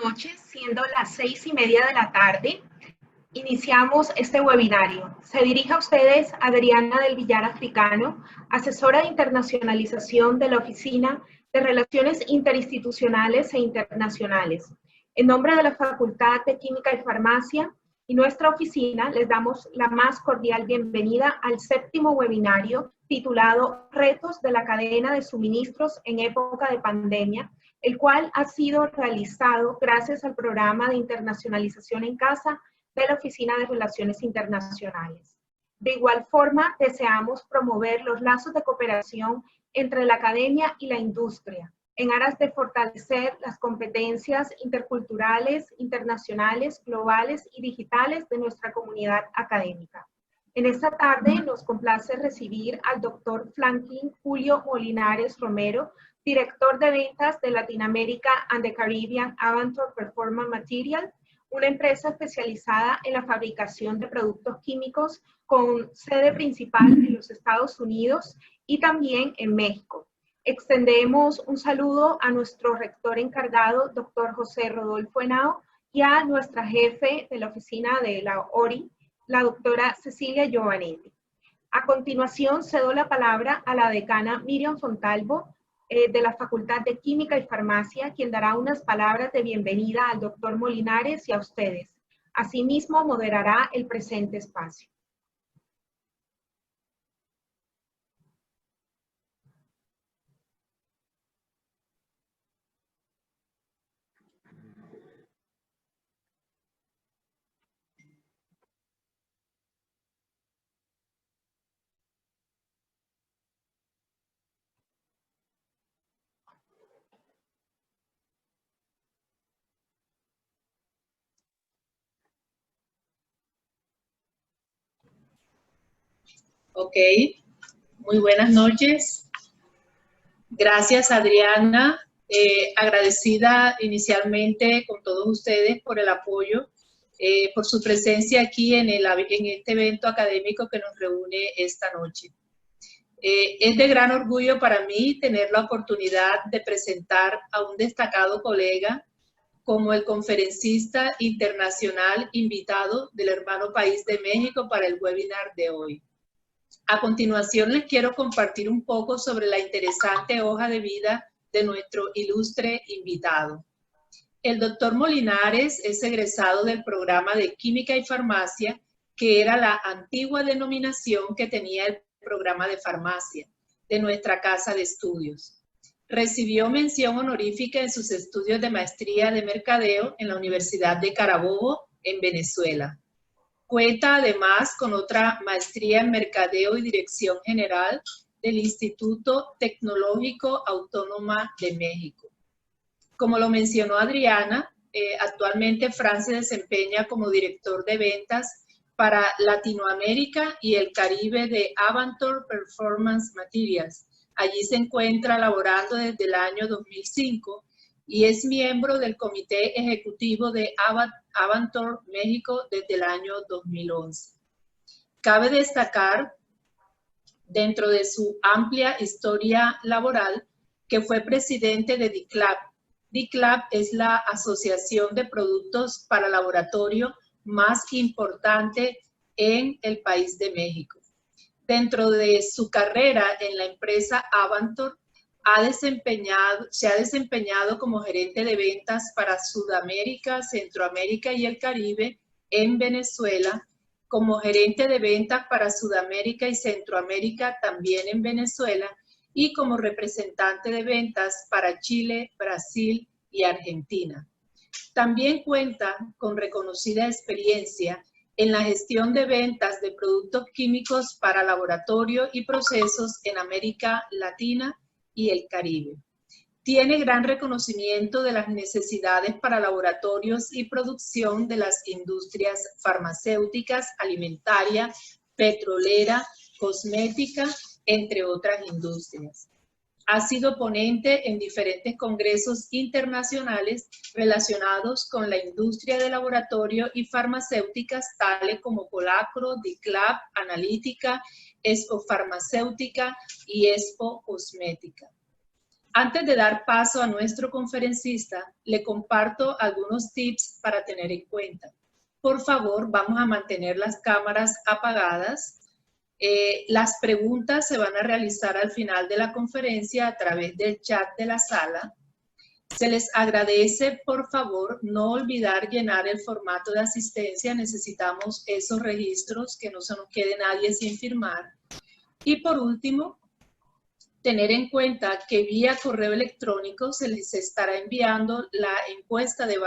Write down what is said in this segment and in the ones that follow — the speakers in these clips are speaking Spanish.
noches, siendo las 6:30 de la tarde, iniciamos este webinario. Se dirige a ustedes Adriana del Villar Africano, asesora de internacionalización de la Oficina de Relaciones Interinstitucionales e Internacionales. En nombre de la Facultad de Química y Farmacia y nuestra oficina, les damos la más cordial bienvenida al séptimo webinario titulado Retos de la cadena de suministros en época de pandemia, el cual ha sido realizado gracias al programa de internacionalización en casa de la Oficina de Relaciones Internacionales. De igual forma, deseamos promover los lazos de cooperación entre la academia y la industria, en aras de fortalecer las competencias interculturales, internacionales, globales y digitales de nuestra comunidad académica. En esta tarde nos complace recibir al doctor Franklin Julio Molinares Romero, director de ventas de Latinoamérica and the Caribbean Avantor Performance Material, una empresa especializada en la fabricación de productos químicos con sede principal en los Estados Unidos y también en México. Extendemos un saludo a nuestro rector encargado, doctor José Rodolfo Henao, y a nuestra jefe de la oficina de la ORI, la doctora Cecilia Giovanetti. A continuación, cedo la palabra a la decana Miriam Fontalvo, de la Facultad de Química y Farmacia, quien dará unas palabras de bienvenida al doctor Molinares y a ustedes. Asimismo, moderará el presente espacio. Ok, muy buenas noches. Gracias, Adriana. Agradecida inicialmente con todos ustedes por el apoyo, por su presencia aquí en este evento académico que nos reúne esta noche. Es de gran orgullo para mí tener la oportunidad de presentar a un destacado colega como el conferencista internacional invitado del hermano país de México para el webinar de hoy. A continuación les quiero compartir un poco sobre la interesante hoja de vida de nuestro ilustre invitado. El doctor Molinares es egresado del programa de Química y Farmacia, que era la antigua denominación que tenía el programa de Farmacia de nuestra casa de estudios. Recibió mención honorífica en sus estudios de maestría de mercadeo en la Universidad de Carabobo, en Venezuela. Cuenta además con otra maestría en Mercadeo y Dirección General del Instituto Tecnológico Autónoma de México. Como lo mencionó Adriana, actualmente Fran se desempeña como director de ventas para Latinoamérica y el Caribe de Avantor Performance Materials. Allí se encuentra laborando desde el año 2005 y es miembro del Comité Ejecutivo de Avantor México desde el año 2011. Cabe destacar, dentro de su amplia historia laboral, que fue presidente de DICLAB. DICLAB es la asociación de productos para laboratorio más importante en el país de México. Dentro de su carrera en la empresa Avantor, se ha desempeñado como gerente de ventas para Sudamérica, Centroamérica y el Caribe en Venezuela, como gerente de ventas para Sudamérica y Centroamérica también en Venezuela y como representante de ventas para Chile, Brasil y Argentina. También cuenta con reconocida experiencia en la gestión de ventas de productos químicos para laboratorio y procesos en América Latina y el Caribe. Tiene gran reconocimiento de las necesidades para laboratorios y producción de las industrias farmacéuticas, alimentaria, petrolera, cosmética, entre otras industrias. Ha sido ponente en diferentes congresos internacionales relacionados con la industria de laboratorio y farmacéuticas, tales como Colacro, DICLAB, Analítica, Expo Farmacéutica y Expo Cosmética. Antes de dar paso a nuestro conferencista, le comparto algunos tips para tener en cuenta. Por favor, vamos a mantener las cámaras apagadas. Las preguntas se van a realizar al final de la conferencia a través del chat de la sala. Se les agradece, por favor, no olvidar llenar el formato de asistencia. Necesitamos esos registros, que no se nos quede nadie sin firmar. Y por último, tener en cuenta que vía correo electrónico se les estará enviando la encuesta de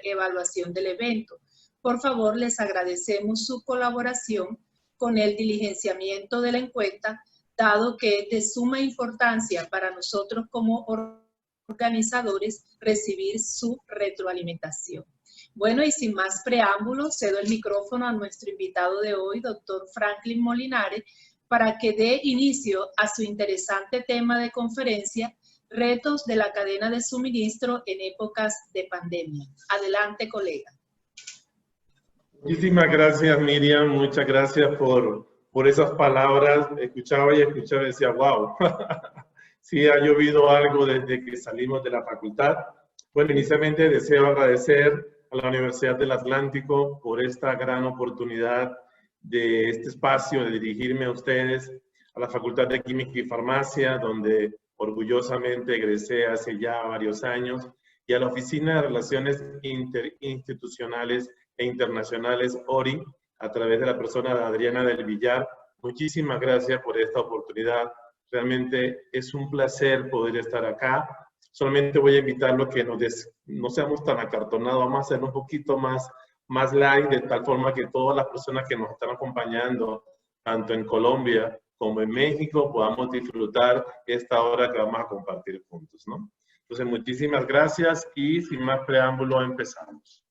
evaluación del evento. Por favor, les agradecemos su colaboración con el diligenciamiento de la encuesta, dado que es de suma importancia para nosotros como organizadores recibir su retroalimentación. Bueno, y sin más preámbulos, cedo el micrófono a nuestro invitado de hoy, doctor Franklin Molinare, para que dé inicio a su interesante tema de conferencia, retos de la cadena de suministro en épocas de pandemia. Adelante, colega. Muchísimas gracias, Miriam. Muchas gracias por esas palabras. Escuchaba y decía, wow. Sí, ha llovido algo desde que salimos de la facultad. Bueno, inicialmente deseo agradecer a la Universidad del Atlántico por esta gran oportunidad de este espacio, de dirigirme a ustedes, a la Facultad de Química y Farmacia, donde orgullosamente egresé hace ya varios años, y a la Oficina de Relaciones Interinstitucionales e Internacionales, ORI, a través de la persona de Adriana del Villar. Muchísimas gracias por esta oportunidad. Realmente es un placer poder estar acá. Solamente voy a invitarlo que no seamos tan acartonados, vamos a hacer un poquito más light, de tal forma que todas las personas que nos están acompañando, tanto en Colombia como en México, podamos disfrutar esta hora que vamos a compartir juntos, ¿no? Entonces, muchísimas gracias y sin más preámbulo, empezamos.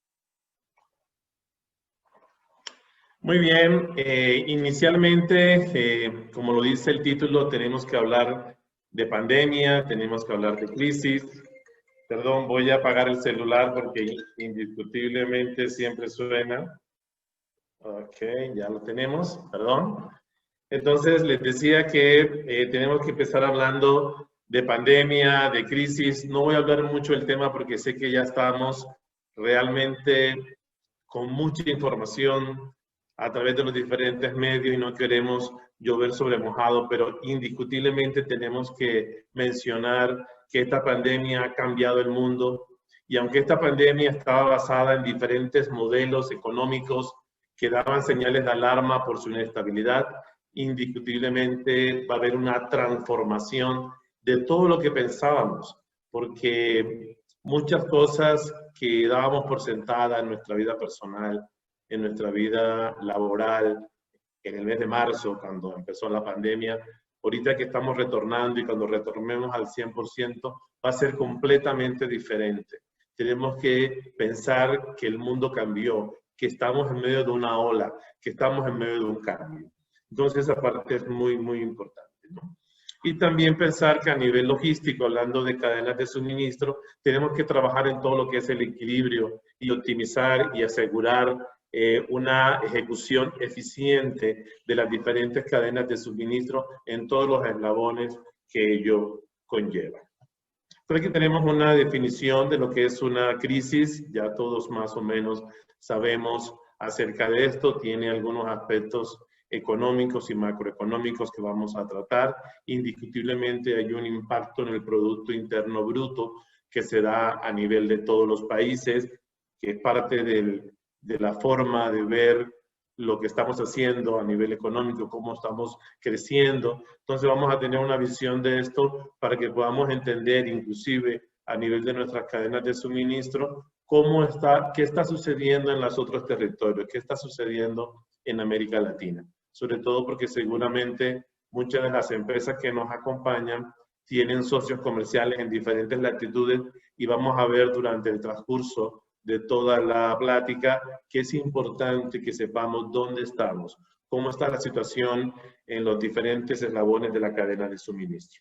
Muy bien, inicialmente, como lo dice el título, tenemos que hablar de pandemia, tenemos que hablar de crisis. Perdón, voy a apagar el celular porque indiscutiblemente siempre suena. Ok, ya lo tenemos, perdón. Entonces, les decía que tenemos que empezar hablando de pandemia, de crisis. No voy a hablar mucho del tema porque sé que ya estamos realmente con mucha información a través de los diferentes medios y no queremos llover sobre mojado, pero indiscutiblemente tenemos que mencionar que esta pandemia ha cambiado el mundo, y aunque esta pandemia estaba basada en diferentes modelos económicos que daban señales de alarma por su inestabilidad, indiscutiblemente va a haber una transformación de todo lo que pensábamos, porque muchas cosas que dábamos por sentada en nuestra vida personal, en nuestra vida laboral, en el mes de marzo, cuando empezó la pandemia, ahorita que estamos retornando y cuando retornemos al 100%, va a ser completamente diferente. Tenemos que pensar que el mundo cambió, que estamos en medio de una ola, que estamos en medio de un cambio. Entonces, esa parte es muy, muy importante, ¿no? Y también pensar que a nivel logístico, hablando de cadenas de suministro, tenemos que trabajar en todo lo que es el equilibrio y optimizar y asegurar una ejecución eficiente de las diferentes cadenas de suministro en todos los eslabones que ello conlleva. Por aquí tenemos una definición de lo que es una crisis. Ya todos más o menos sabemos acerca de esto. Tiene algunos aspectos económicos y macroeconómicos que vamos a tratar. Indiscutiblemente hay un impacto en el Producto Interno Bruto que se da a nivel de todos los países, que es parte de la forma de ver lo que estamos haciendo a nivel económico, cómo estamos creciendo. Entonces vamos a tener una visión de esto para que podamos entender, inclusive a nivel de nuestras cadenas de suministro, qué está sucediendo en los otros territorios, qué está sucediendo en América Latina. Sobre todo porque seguramente muchas de las empresas que nos acompañan tienen socios comerciales en diferentes latitudes, y vamos a ver durante el transcurso de toda la plática que es importante que sepamos dónde estamos, cómo está la situación en los diferentes eslabones de la cadena de suministro.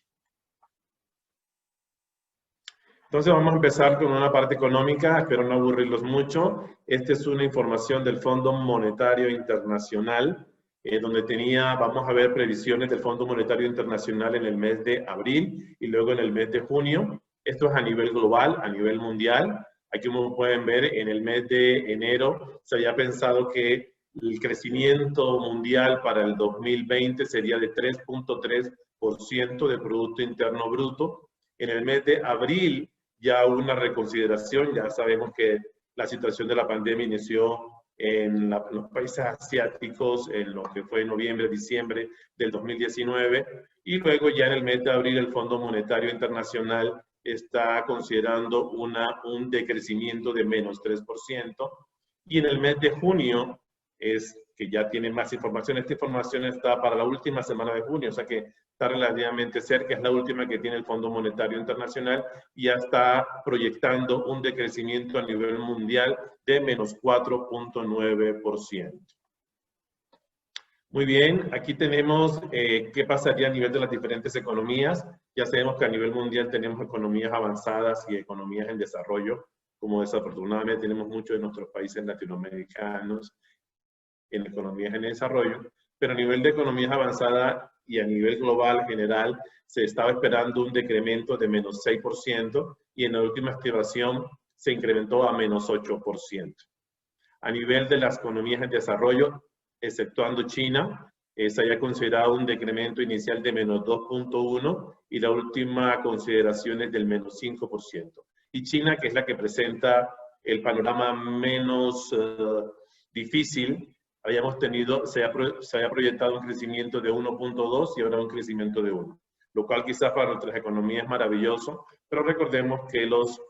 Entonces vamos a empezar con una parte económica, espero no aburrirlos mucho. Esta es una información del Fondo Monetario Internacional. donde vamos a ver previsiones del Fondo Monetario Internacional en el mes de abril y luego en el mes de junio. Esto es a nivel global, a nivel mundial. Aquí como pueden ver, en el mes de enero se había pensado que el crecimiento mundial para el 2020 sería de 3.3% de Producto Interno Bruto. En el mes de abril ya hubo una reconsideración, ya sabemos que la situación de la pandemia inició en los países asiáticos en lo que fue noviembre, diciembre del 2019, y luego ya en el mes de abril el Fondo Monetario Internacional está considerando un decrecimiento de menos 3%, y en el mes de junio es que ya tiene más información. Esta información está para la última semana de junio, o sea que está relativamente cerca, es la última que tiene el Fondo Monetario Internacional, y ya está proyectando un decrecimiento a nivel mundial de menos 4.9%. Muy bien, aquí tenemos qué pasaría a nivel de las diferentes economías. Ya sabemos que a nivel mundial tenemos economías avanzadas y economías en desarrollo, como desafortunadamente tenemos muchos de nuestros países latinoamericanos en economías en desarrollo, pero a nivel de economías avanzadas y a nivel global general se estaba esperando un decremento de menos 6% y en la última estimación se incrementó a menos 8%. A nivel de las economías en desarrollo, exceptuando China, se haya considerado un decremento inicial de menos 2.1 y la última consideración es del menos 5%. Y China, que es la que presenta el panorama menos difícil, se haya proyectado un crecimiento de 1.2 y ahora un crecimiento de 1, lo cual quizás para nuestras economías es maravilloso, pero recordemos que los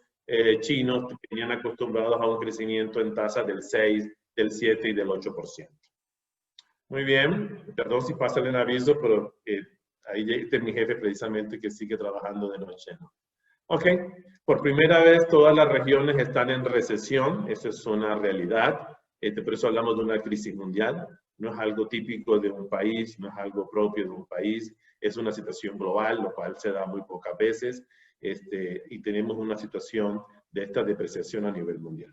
chinos venían acostumbrados a un crecimiento en tasa del 6, del 7 y del 8%. Muy bien, perdón si pasa el aviso, pero ahí está mi jefe precisamente que sigue trabajando de noche, ¿no? Ok, por primera vez todas las regiones están en recesión, eso es una realidad. Por eso hablamos de una crisis mundial, no es algo típico de un país, no es algo propio de un país, es una situación global, lo cual se da muy pocas veces, y tenemos una situación de esta depreciación a nivel mundial.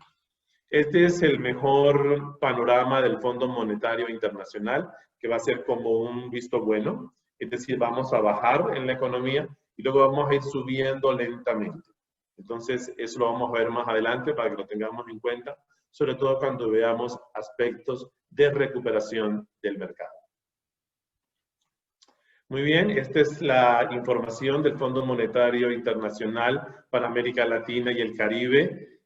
Este es el mejor panorama del Fondo Monetario Internacional, que va a ser como un visto bueno, es decir, vamos a bajar en la economía y luego vamos a ir subiendo lentamente. Entonces, eso lo vamos a ver más adelante para que lo tengamos en cuenta, sobre todo cuando veamos aspectos de recuperación del mercado. Muy bien, esta es la información del Fondo Monetario Internacional para América Latina y el Caribe.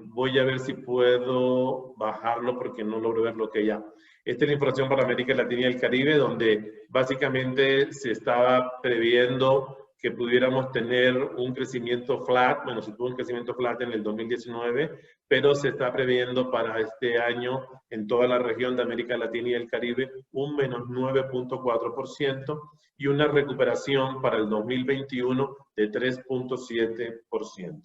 Voy a ver si puedo bajarlo porque no logro ver lo que ya. Esta es la información para América Latina y el Caribe, donde básicamente se estaba previendo que pudiéramos tener un crecimiento flat, bueno, se tuvo un crecimiento flat en el 2019, pero se está previendo para este año en toda la región de América Latina y el Caribe un menos 9.4% y una recuperación para el 2021 de 3.7%.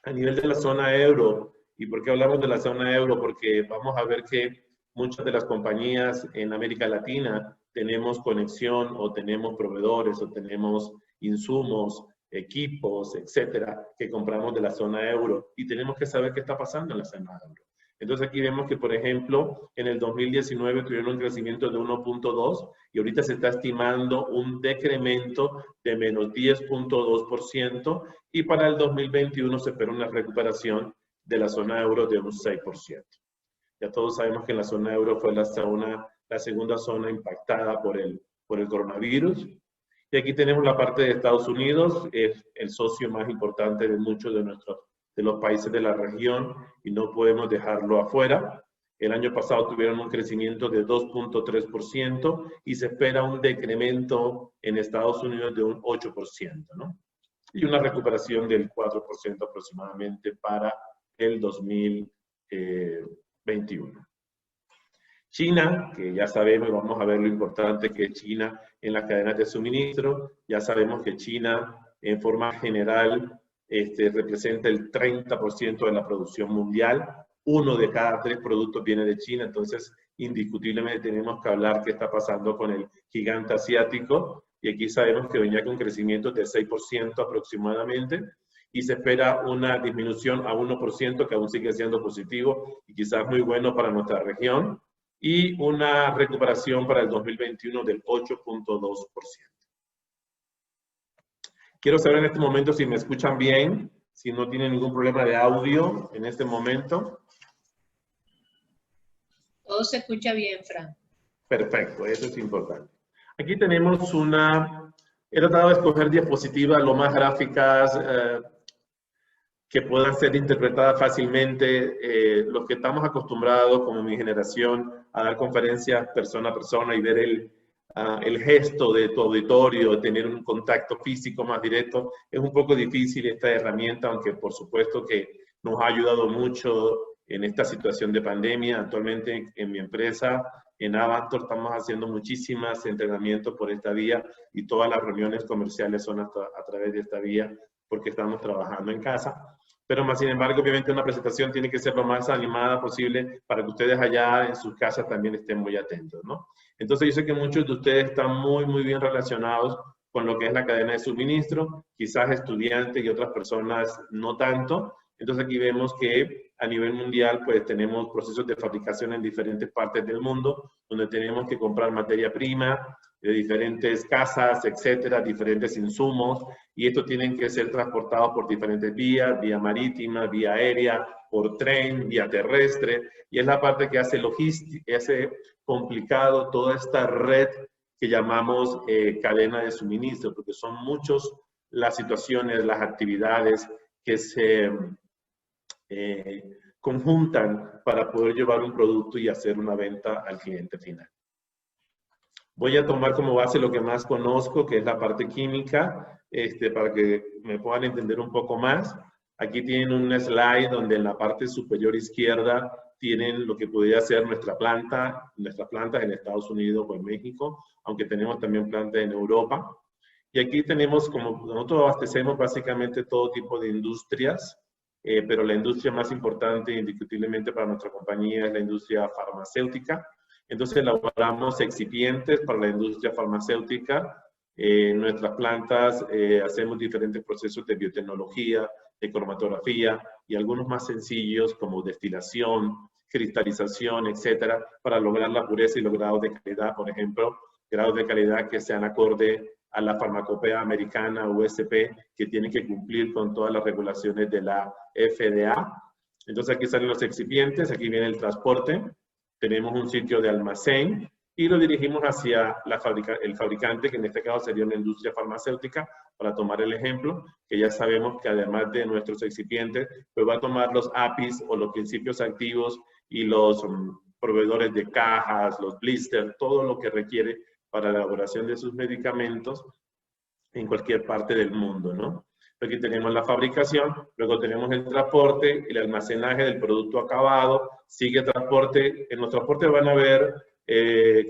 A nivel de la zona euro, ¿y por qué hablamos de la zona euro? Porque vamos a ver que muchas de las compañías en América Latina tenemos conexión o tenemos proveedores o tenemos insumos, equipos, etcétera, que compramos de la zona euro y tenemos que saber qué está pasando en la zona euro. Entonces aquí vemos que, por ejemplo, en el 2019 tuvieron un crecimiento de 1.2 y ahorita se está estimando un decremento de menos 10.2% y para el 2021 se espera una recuperación de la zona euro de un 6%. Ya todos sabemos que en la zona euro fue la segunda zona impactada por el coronavirus. Y aquí tenemos la parte de Estados Unidos, es el socio más importante de muchos de los países de la región y no podemos dejarlo afuera. El año pasado tuvieron un crecimiento de 2.3% y se espera un decremento en Estados Unidos de un 8%, ¿no? Y una recuperación del 4% aproximadamente para el 2021. China, que ya sabemos, vamos a ver lo importante que es China en las cadenas de suministro. Ya sabemos que China, en forma general, representa el 30% de la producción mundial. 1 de cada 3 productos viene de China, entonces indiscutiblemente tenemos que hablar qué está pasando con el gigante asiático. Y aquí sabemos que venía con crecimiento de 6% aproximadamente y se espera una disminución a 1% que aún sigue siendo positivo y quizás muy bueno para nuestra región. y una recuperación para el 2021 del 8.2%. Quiero saber en este momento si me escuchan bien, si no tienen ningún problema de audio en este momento. Todo se escucha bien, Fran. Perfecto, eso es importante. Aquí tenemos he tratado de escoger diapositivas lo más gráficas que puedan ser interpretadas fácilmente. Los que estamos acostumbrados, como mi generación, a dar conferencias persona a persona y ver el gesto de tu auditorio, tener un contacto físico más directo, es un poco difícil esta herramienta, aunque por supuesto que nos ha ayudado mucho en esta situación de pandemia. Actualmente en mi empresa, en Avantor, estamos haciendo muchísimos entrenamientos por esta vía y todas las reuniones comerciales son a través de esta vía porque estamos trabajando en casa. Pero más sin embargo, obviamente una presentación tiene que ser lo más animada posible para que ustedes allá en sus casas también estén muy atentos, ¿no? Entonces yo sé que muchos de ustedes están muy bien relacionados con lo que es la cadena de suministro, quizás estudiantes y otras personas no tanto. Entonces aquí vemos que a nivel mundial pues tenemos procesos de fabricación en diferentes partes del mundo, donde tenemos que comprar materia prima de diferentes casas, etcétera, diferentes insumos, y estos tienen que ser transportados por diferentes vías, vía marítima, vía aérea, por tren, vía terrestre, y es la parte que hace hace complicado toda esta red que llamamos cadena de suministro, porque son muchas las situaciones, las actividades que se conjuntan para poder llevar un producto y hacer una venta al cliente final. Voy a tomar como base lo que más conozco, que es la parte química, para que me puedan entender un poco más. Aquí tienen un slide donde en la parte superior izquierda tienen lo que podría ser nuestras plantas en Estados Unidos o en México, aunque tenemos también plantas en Europa. Y aquí tenemos, como nosotros abastecemos básicamente todo tipo de industrias, pero la industria más importante indiscutiblemente para nuestra compañía es la industria farmacéutica. Entonces elaboramos excipientes para la industria farmacéutica. En nuestras plantas hacemos diferentes procesos de biotecnología, de cromatografía y algunos más sencillos como destilación, cristalización, etcétera, para lograr la pureza y los grados de calidad, por ejemplo, grados de calidad que sean acorde a la farmacopea americana USP, que tiene que cumplir con todas las regulaciones de la FDA. Entonces aquí salen los excipientes, aquí viene el transporte, tenemos un sitio de almacén y lo dirigimos hacia el fabricante, que en este caso sería una industria farmacéutica, para tomar el ejemplo, que ya sabemos que además de nuestros excipientes, pues va a tomar los APIs o los principios activos y los proveedores de cajas, los blisters, todo lo que requiere para la elaboración de sus medicamentos en cualquier parte del mundo, ¿no? Aquí tenemos la fabricación, luego tenemos el transporte, el almacenaje del producto acabado, sigue transporte. En los transportes van a haber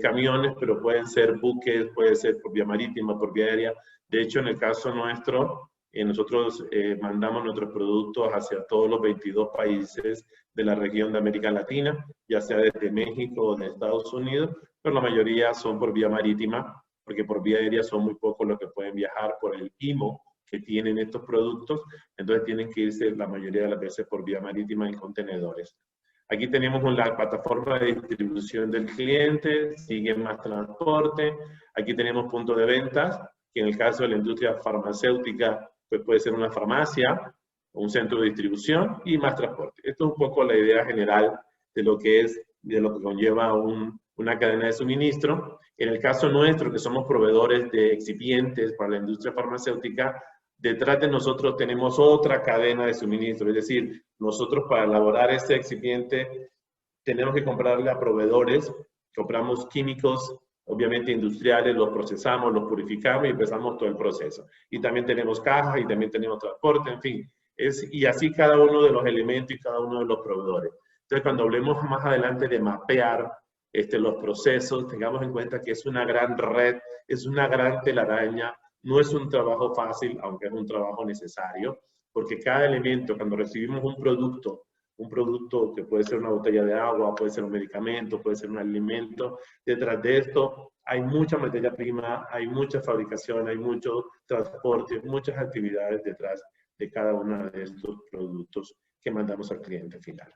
camiones, pero pueden ser buques, puede ser por vía marítima, por vía aérea. De hecho, en el caso nuestro, nosotros mandamos nuestros productos hacia todos los 22 países de la región de América Latina, ya sea desde México o de Estados Unidos, pero la mayoría son por vía marítima, porque por vía aérea son muy pocos los que pueden viajar por el IMO que tienen estos productos, entonces tienen que irse la mayoría de las veces por vía marítima en contenedores. Aquí tenemos la plataforma de distribución del cliente, sigue más transporte, aquí tenemos puntos de ventas, que en el caso de la industria farmacéutica pues puede ser una farmacia, un centro de distribución y más transporte. Esto es un poco la idea general de lo que conlleva una cadena de suministro. En el caso nuestro, que somos proveedores de excipientes para la industria farmacéutica, detrás de nosotros tenemos otra cadena de suministro, es decir, nosotros para elaborar este excipiente tenemos que comprarle a proveedores, compramos químicos, obviamente industriales, los procesamos, los purificamos y empezamos todo el proceso. Y también tenemos cajas y también tenemos transporte, en fin, y así cada uno de los elementos y cada uno de los proveedores. Entonces, cuando hablemos más adelante de mapear los procesos, tengamos en cuenta que es una gran red, es una gran telaraña. No es un trabajo fácil, aunque es un trabajo necesario, porque cada elemento, cuando recibimos un producto que puede ser una botella de agua, puede ser un medicamento, puede ser un alimento, detrás de esto hay mucha materia prima, hay mucha fabricación, hay mucho transporte, muchas actividades detrás de cada uno de estos productos que mandamos al cliente final.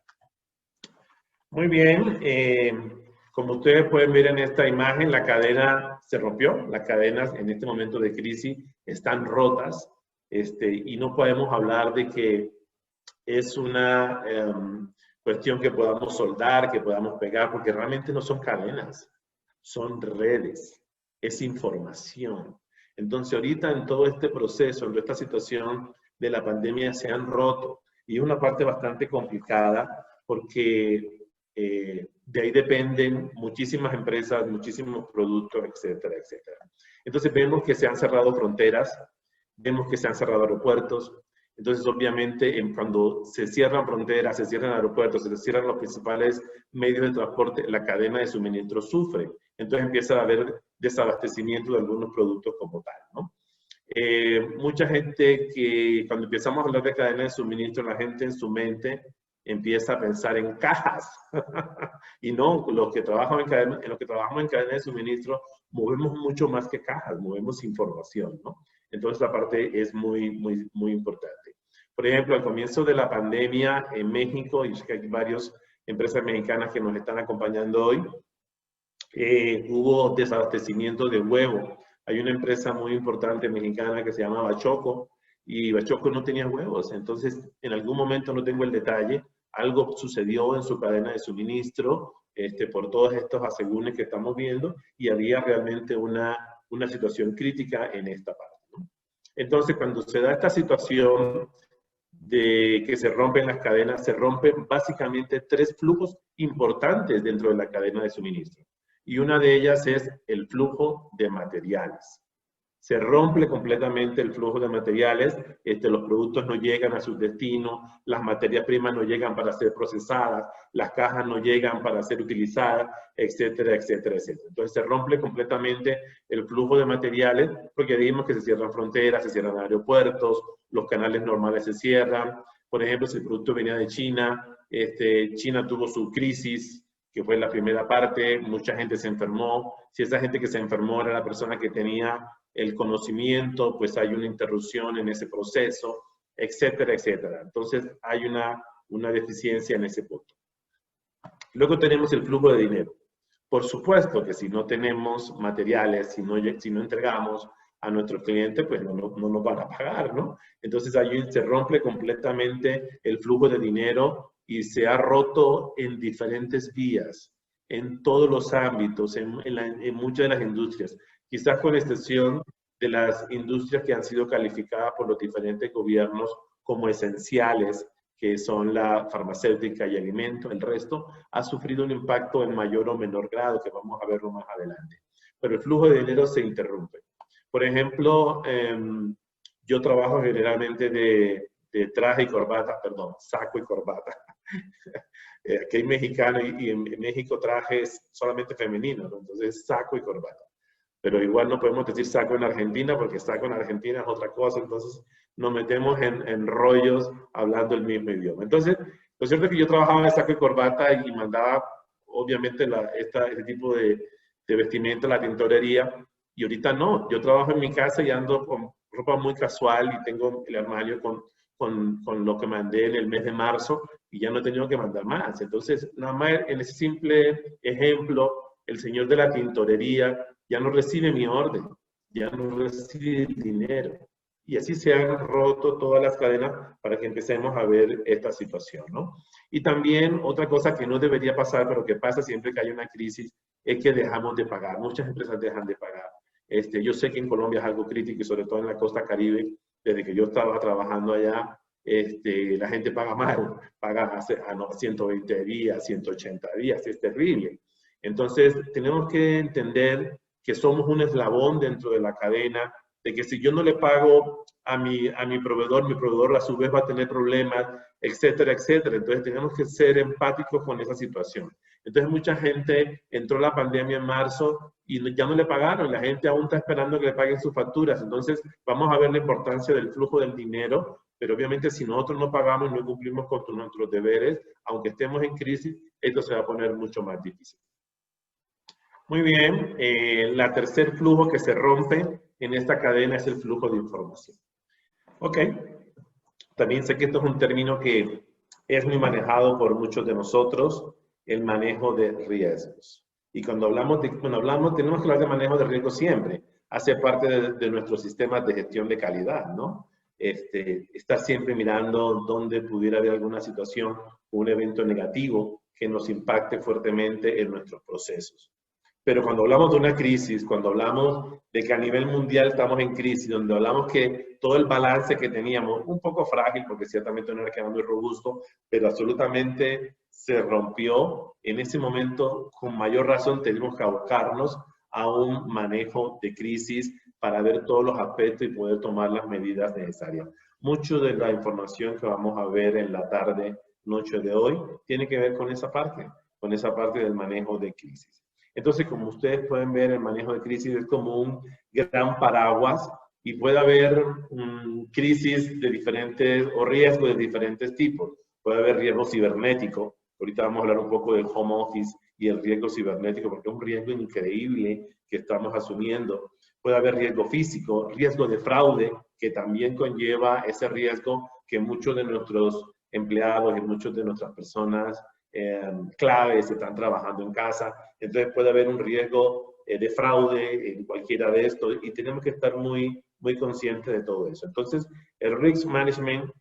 Muy bien. Como ustedes pueden ver en esta imagen, la cadena se rompió. Las cadenas en este momento de crisis están rotas, y no podemos hablar de que es una cuestión que podamos soldar, que podamos pegar, porque realmente no son cadenas, son redes, es información. Entonces ahorita en todo este proceso, en esta situación de la pandemia se han roto, y es una parte bastante complicada porque de ahí dependen muchísimas empresas, muchísimos productos, etcétera, etcétera. Entonces vemos que se han cerrado fronteras, vemos que se han cerrado aeropuertos. Entonces, obviamente, cuando se cierran fronteras, se cierran aeropuertos, se cierran los principales medios de transporte, la cadena de suministro sufre. Entonces empieza a haber desabastecimiento de algunos productos como tal, ¿no? Mucha gente que cuando empezamos a hablar de cadena de suministro, la gente en su mente empieza a pensar en cajas. Y no, los que trabajamos en cadena de suministro movemos mucho más que cajas, movemos información, ¿no? Entonces la parte es muy, muy, muy importante. Por ejemplo, al comienzo de la pandemia en México, y que hay varias empresas mexicanas que nos están acompañando hoy, hubo desabastecimiento de huevo. Hay una empresa muy importante mexicana que se llama Bachoco, y Bachoco no tenía huevos. Entonces, en algún momento, no tengo el detalle, algo sucedió en su cadena de suministro por todos estos asegúnes que estamos viendo, y había realmente una situación crítica en esta parte, ¿no? Entonces, cuando se da esta situación de que se rompen las cadenas, se rompen básicamente tres flujos importantes dentro de la cadena de suministro. Y una de ellas es el flujo de materiales. Se rompe completamente el flujo de materiales, los productos no llegan a su destino, las materias primas no llegan para ser procesadas, las cajas no llegan para ser utilizadas, etcétera, etcétera, etcétera. Entonces se rompe completamente el flujo de materiales porque vimos que se cierran fronteras, se cierran aeropuertos, los canales normales se cierran. Por ejemplo, si el producto venía de China, China tuvo su crisis, que fue la primera parte, mucha gente se enfermó. Si esa gente que se enfermó era la persona que tenía el conocimiento, pues hay una interrupción en ese proceso, etcétera, etcétera. Entonces hay una deficiencia en ese punto. Luego tenemos el flujo de dinero. Por supuesto que si no tenemos materiales, si no entregamos a nuestros clientes, pues no nos van a pagar, ¿no? Entonces allí se rompe completamente el flujo de dinero y se ha roto en diferentes vías, en todos los ámbitos, en muchas de las industrias. Quizás con excepción de las industrias que han sido calificadas por los diferentes gobiernos como esenciales, que son la farmacéutica y alimento, el resto ha sufrido un impacto en mayor o menor grado, que vamos a verlo más adelante. Pero el flujo de dinero se interrumpe. Por ejemplo, yo trabajo generalmente de traje y corbata, perdón, saco y corbata. Aquí hay mexicano y en México traje es solamente femenino, ¿no? Entonces saco y corbata. Pero igual no podemos decir saco en Argentina porque saco en Argentina es otra cosa, entonces nos metemos en rollos hablando el mismo idioma. Entonces, lo cierto es que yo trabajaba de saco y corbata y mandaba, obviamente, este tipo de vestimenta a la tintorería, y ahorita no. Yo trabajo en mi casa y ando con ropa muy casual y tengo el armario con lo que mandé en el mes de marzo y ya no he tenido que mandar más. Entonces, nada más en ese simple ejemplo, el señor de la tintorería ya no recibe mi orden, ya no recibe el dinero. Y así se han roto todas las cadenas para que empecemos a ver esta situación, ¿no? Y también otra cosa que no debería pasar, pero que pasa siempre que hay una crisis, es que dejamos de pagar. Muchas empresas dejan de pagar. Yo sé que en Colombia es algo crítico y sobre todo en la costa Caribe, desde que yo estaba trabajando allá, la gente paga mal, paga a 120 días, 180 días, es terrible. Entonces, tenemos que entender que somos un eslabón dentro de la cadena, de que si yo no le pago a mi proveedor a su vez va a tener problemas, etcétera, etcétera. Entonces tenemos que ser empáticos con esa situación. Entonces mucha gente entró la pandemia en marzo y ya no le pagaron, la gente aún está esperando que le paguen sus facturas. Entonces vamos a ver la importancia del flujo del dinero, pero obviamente si nosotros no pagamos y no cumplimos con nuestros deberes, aunque estemos en crisis, esto se va a poner mucho más difícil. Muy bien, la tercer flujo que se rompe en esta cadena es el flujo de información. Ok, también sé que esto es un término que es muy manejado por muchos de nosotros, el manejo de riesgos. Y cuando hablamos tenemos que hablar de manejo de riesgo siempre. Hace parte de nuestros sistemas de gestión de calidad, ¿no? Estar siempre mirando dónde pudiera haber alguna situación o un evento negativo que nos impacte fuertemente en nuestros procesos. Pero cuando hablamos de una crisis, cuando hablamos de que a nivel mundial estamos en crisis, donde hablamos que todo el balance que teníamos, un poco frágil, porque ciertamente no era que era muy robusto, pero absolutamente se rompió, en ese momento, con mayor razón, tenemos que abocarnos a un manejo de crisis para ver todos los aspectos y poder tomar las medidas necesarias. Mucho de la información que vamos a ver en la tarde, noche de hoy, tiene que ver con esa parte del manejo de crisis. Entonces, como ustedes pueden ver, el manejo de crisis es como un gran paraguas y puede haber crisis de diferentes o riesgos de diferentes tipos. Puede haber riesgo cibernético. Ahorita vamos a hablar un poco del home office y el riesgo cibernético, porque es un riesgo increíble que estamos asumiendo. Puede haber riesgo físico, riesgo de fraude, que también conlleva ese riesgo que muchos de nuestros empleados y muchas de nuestras personas claves están trabajando en casa. Entonces puede haber un riesgo de fraude en cualquiera de estos y tenemos que estar muy conscientes de todo eso. Entonces, el Risk Management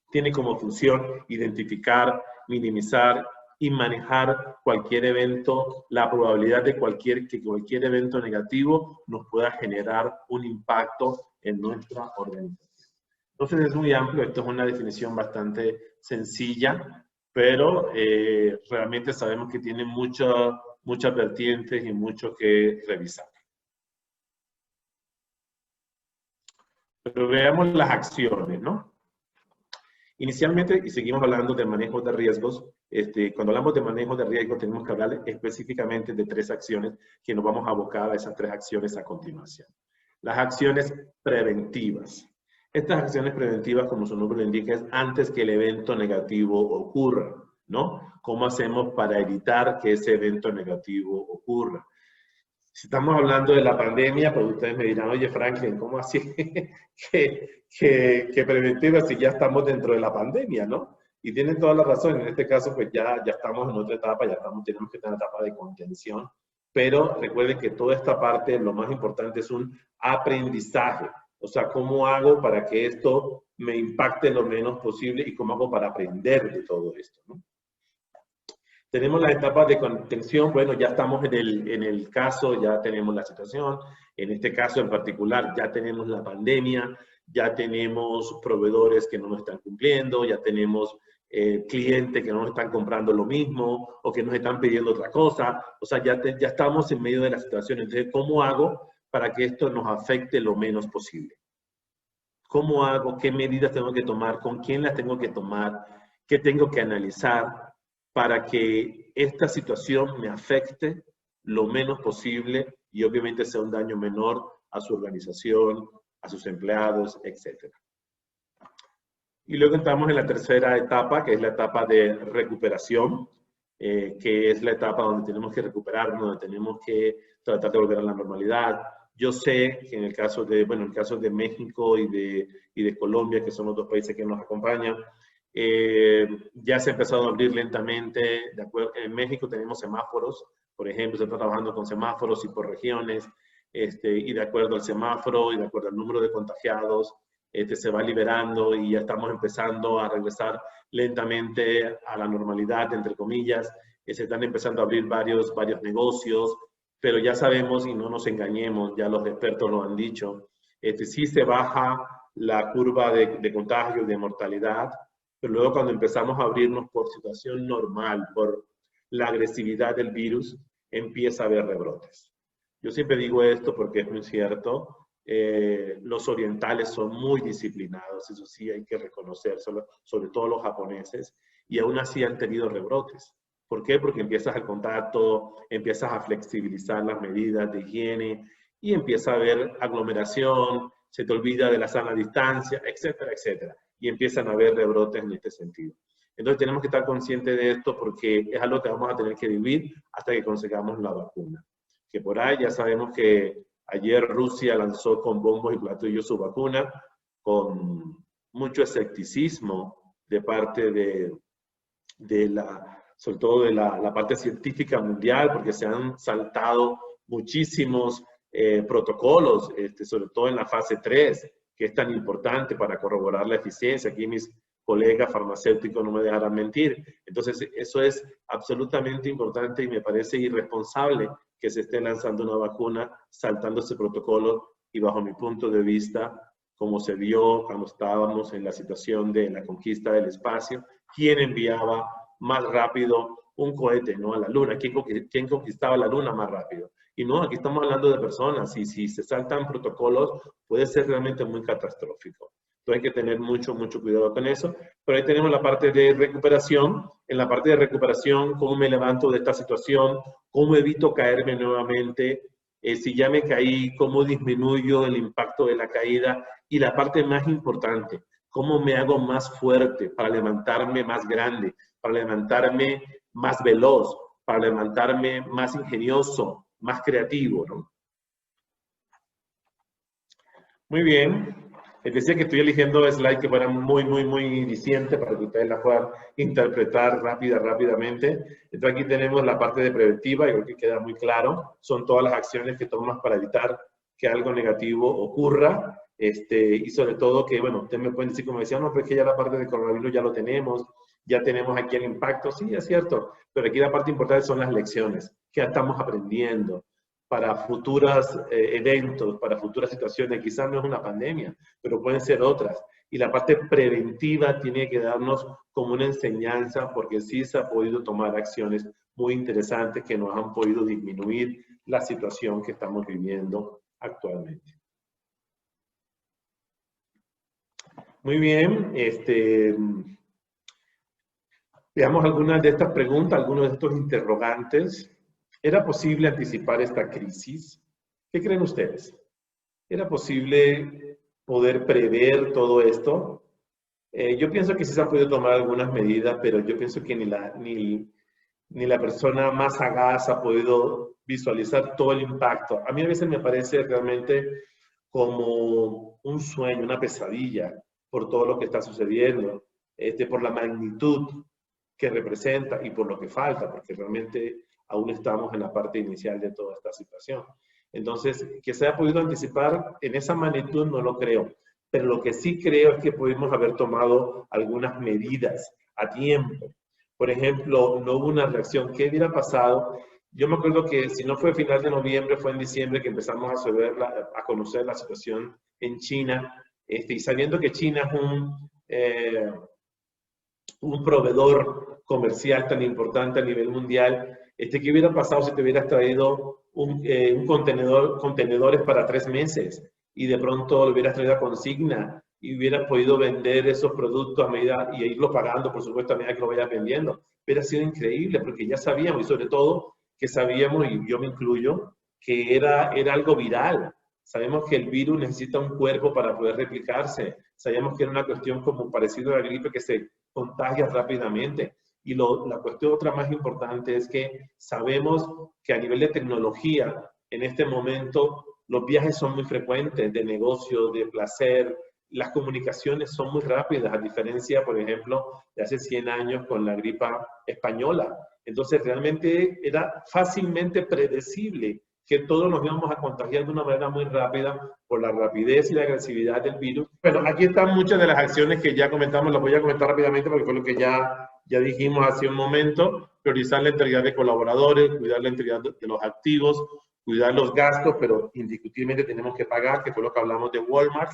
tiene como función identificar, minimizar y manejar cualquier evento, la probabilidad de que cualquier evento negativo nos pueda generar un impacto en nuestra organización. Entonces es muy amplio, esto es una definición bastante sencilla, pero realmente sabemos que tiene muchas vertientes y mucho que revisar. Pero veamos las acciones, ¿no? Inicialmente, y seguimos hablando de manejo de riesgos, cuando hablamos de manejo de riesgos tenemos que hablar específicamente de 3 acciones que nos vamos a abocar a esas 3 acciones a continuación. Las acciones preventivas. Estas acciones preventivas, como su nombre lo indica, es antes que el evento negativo ocurra, ¿no? ¿Cómo hacemos para evitar que ese evento negativo ocurra? Si estamos hablando de la pandemia, pues ustedes me dirán, oye Franklin, ¿cómo así que preventiva si ya estamos dentro de la pandemia, ¿no? Y tienen toda la razón, en este caso pues ya estamos en otra etapa, tenemos que estar en etapa de contención, pero recuerden que toda esta parte, lo más importante es un aprendizaje. O sea, ¿cómo hago para que esto me impacte lo menos posible y cómo hago para aprender de todo esto, ¿no? Tenemos las etapas de contención. Bueno, ya estamos en el caso, ya tenemos la situación. En este caso en particular, ya tenemos la pandemia, ya tenemos proveedores que no nos están cumpliendo, ya tenemos clientes que no nos están comprando lo mismo o que nos están pidiendo otra cosa. O sea, ya estamos en medio de la situación. Entonces, ¿cómo hago para que esto nos afecte lo menos posible? ¿Cómo hago? ¿Qué medidas tengo que tomar? ¿Con quién las tengo que tomar? ¿Qué tengo que analizar para que esta situación me afecte lo menos posible y obviamente sea un daño menor a su organización, a sus empleados, etc.? Y luego estamos en la tercera etapa, que es la etapa de recuperación, que es la etapa donde tenemos que recuperarnos, donde tenemos que tratar de volver a la normalidad. Yo sé que en el caso de, bueno, en el caso de México y de Colombia, que son los 2 países que nos acompañan, ya se ha empezado a abrir lentamente. De acuerdo, en México tenemos semáforos, por ejemplo, se está trabajando con semáforos y por regiones, y de acuerdo al semáforo y de acuerdo al número de contagiados, se va liberando y ya estamos empezando a regresar lentamente a la normalidad, entre comillas. Se están empezando a abrir varios negocios, pero ya sabemos, y no nos engañemos, ya los expertos lo han dicho, sí se baja la curva de contagio y de mortalidad, pero luego cuando empezamos a abrirnos por situación normal, por la agresividad del virus, empieza a haber rebrotes. Yo siempre digo esto porque es muy cierto. Los orientales son muy disciplinados, eso sí hay que reconocer, sobre todo los japoneses, y aún así han tenido rebrotes. ¿Por qué? Porque empiezas el contacto, empiezas a flexibilizar las medidas de higiene y empieza a haber aglomeración, se te olvida de la sana distancia, etcétera, etcétera. Y empiezan a haber rebrotes en este sentido. Entonces tenemos que estar conscientes de esto porque es algo que vamos a tener que vivir hasta que consigamos la vacuna. Que por ahí ya sabemos que ayer Rusia lanzó con bombos y platillos su vacuna, con mucho escepticismo de parte de sobre todo de la parte científica mundial, porque se han saltado muchísimos protocolos, sobre todo en la fase 3, que es tan importante para corroborar la eficiencia. Aquí mis colegas farmacéuticos no me dejarán mentir. Entonces, eso es absolutamente importante y me parece irresponsable que se esté lanzando una vacuna saltando ese protocolo y bajo mi punto de vista, como se vio cuando estábamos en la situación de la conquista del espacio, ¿quién enviaba más rápido un cohete, ¿no?, a la Luna? ¿Quién conquistaba la Luna más rápido? Y no, aquí estamos hablando de personas y si se saltan protocolos puede ser realmente muy catastrófico. Entonces hay que tener mucho cuidado con eso. Pero ahí tenemos la parte de recuperación. En la parte de recuperación, ¿cómo me levanto de esta situación? ¿Cómo evito caerme nuevamente? Si ya me caí, ¿cómo disminuyo el impacto de la caída? Y la parte más importante, ¿cómo me hago más fuerte para levantarme más grande, para levantarme más veloz, para levantarme más ingenioso, más creativo, ¿no? Muy bien. Les decía que estoy eligiendo slides que fueran muy dicientes para que ustedes la puedan interpretar rápidamente. Entonces aquí tenemos la parte de preventiva, yo creo que queda muy claro. Son todas las acciones que tomas para evitar que algo negativo ocurra. Y sobre todo que, bueno, ustedes me pueden decir, como decían, no, pero es que ya la parte de coronavirus ya lo tenemos, ya tenemos aquí el impacto. Sí, es cierto, pero aquí la parte importante son las lecciones que estamos aprendiendo para futuros eventos, para futuras situaciones. Quizás no es una pandemia, pero pueden ser otras. Y la parte preventiva tiene que darnos como una enseñanza, porque sí se ha podido tomar acciones muy interesantes que nos han podido disminuir la situación que estamos viviendo actualmente. Muy bien, veamos algunas de estas preguntas, algunos de estos interrogantes. ¿Era posible anticipar esta crisis? ¿Qué creen ustedes? ¿Era posible poder prever todo esto? Yo pienso que sí se han podido tomar algunas medidas, pero yo pienso que ni la persona más sagaz ha podido visualizar todo el impacto. A mí a veces me parece realmente como un sueño, una pesadilla por todo lo que está sucediendo, por la magnitud que representa y por lo que falta, porque realmente aún estamos en la parte inicial de toda esta situación. Entonces, que se haya podido anticipar en esa magnitud no lo creo, pero lo que sí creo es que pudimos haber tomado algunas medidas a tiempo. Por ejemplo, no hubo una reacción. ¿Qué hubiera pasado? Yo me acuerdo que si no fue a final de noviembre, fue en diciembre que empezamos a conocer la situación en China, y sabiendo que China es un proveedor comercial tan importante a nivel mundial. ¿Qué hubiera pasado si te hubieras traído contenedores para 3 meses y de pronto lo hubieras traído a consigna y hubieras podido vender esos productos a medida y irlo pagando, por supuesto, a medida que lo vayas vendiendo? Hubiera sido increíble porque ya sabíamos, y sobre todo que sabíamos, y yo me incluyo, que era algo viral. Sabemos que el virus necesita un cuerpo para poder replicarse. Sabíamos que era una cuestión como parecido a la gripe que se contagia rápidamente. Y la cuestión otra más importante es que sabemos que a nivel de tecnología, en este momento, los viajes son muy frecuentes de negocio, de placer, las comunicaciones son muy rápidas, a diferencia, por ejemplo, de hace 100 años con la gripa española. Entonces, realmente era fácilmente predecible que todos nos íbamos a contagiar de una manera muy rápida por la rapidez y la agresividad del virus. Bueno, aquí están muchas de las acciones que ya comentamos, las voy a comentar rápidamente porque fue lo que ya dijimos hace un momento. Priorizar la integridad de colaboradores, cuidar la integridad de los activos, cuidar los gastos, pero indiscutiblemente tenemos que pagar, que fue lo que hablamos de Walmart.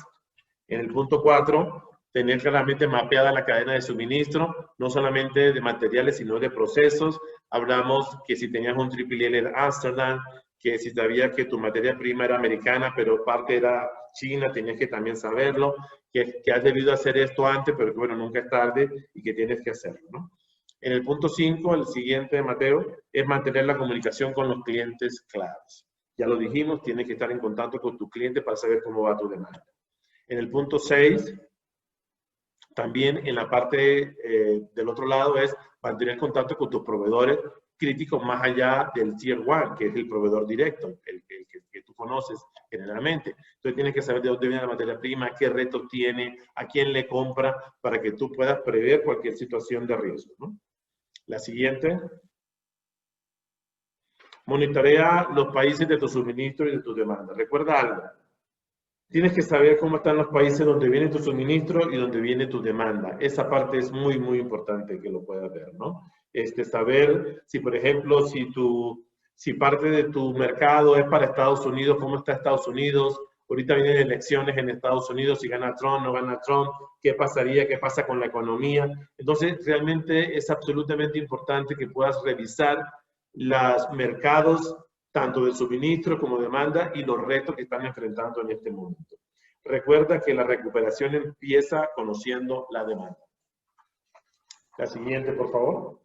En el punto 4, tener claramente mapeada la cadena de suministro, no solamente de materiales, sino de procesos. Hablamos que si tenías un triple en Amsterdam, que si sabías que tu materia prima era americana, pero parte era China, tenías que también saberlo, que has debido hacer esto antes, pero que bueno, nunca es tarde y que tienes que hacerlo, ¿no? En el punto 5, el siguiente, Mateo, es mantener la comunicación con los clientes claros. Ya lo dijimos, tienes que estar en contacto con tu cliente para saber cómo va tu demanda. En el punto 6, también en la parte del otro lado es mantener contacto con tus proveedores críticos más allá del Tier 1, que es el proveedor directo, el que tú conoces generalmente. Entonces tienes que saber de dónde viene la materia prima, qué retos tiene, a quién le compra, para que tú puedas prever cualquier situación de riesgo, ¿no? La siguiente. Monitorea los países de tu suministro y de tu demanda. Recuerda algo. Tienes que saber cómo están los países donde viene tu suministro y donde viene tu demanda. Esa parte es muy, muy importante que lo puedas ver, ¿no? Saber si, por ejemplo, si parte de tu mercado es para Estados Unidos, cómo está Estados Unidos. Ahorita vienen elecciones en Estados Unidos, si gana Trump, no gana Trump, qué pasaría, qué pasa con la economía. Entonces, realmente es absolutamente importante que puedas revisar los mercados, tanto de suministro como demanda, y los retos que están enfrentando en este momento. Recuerda que la recuperación empieza conociendo la demanda. La siguiente, por favor.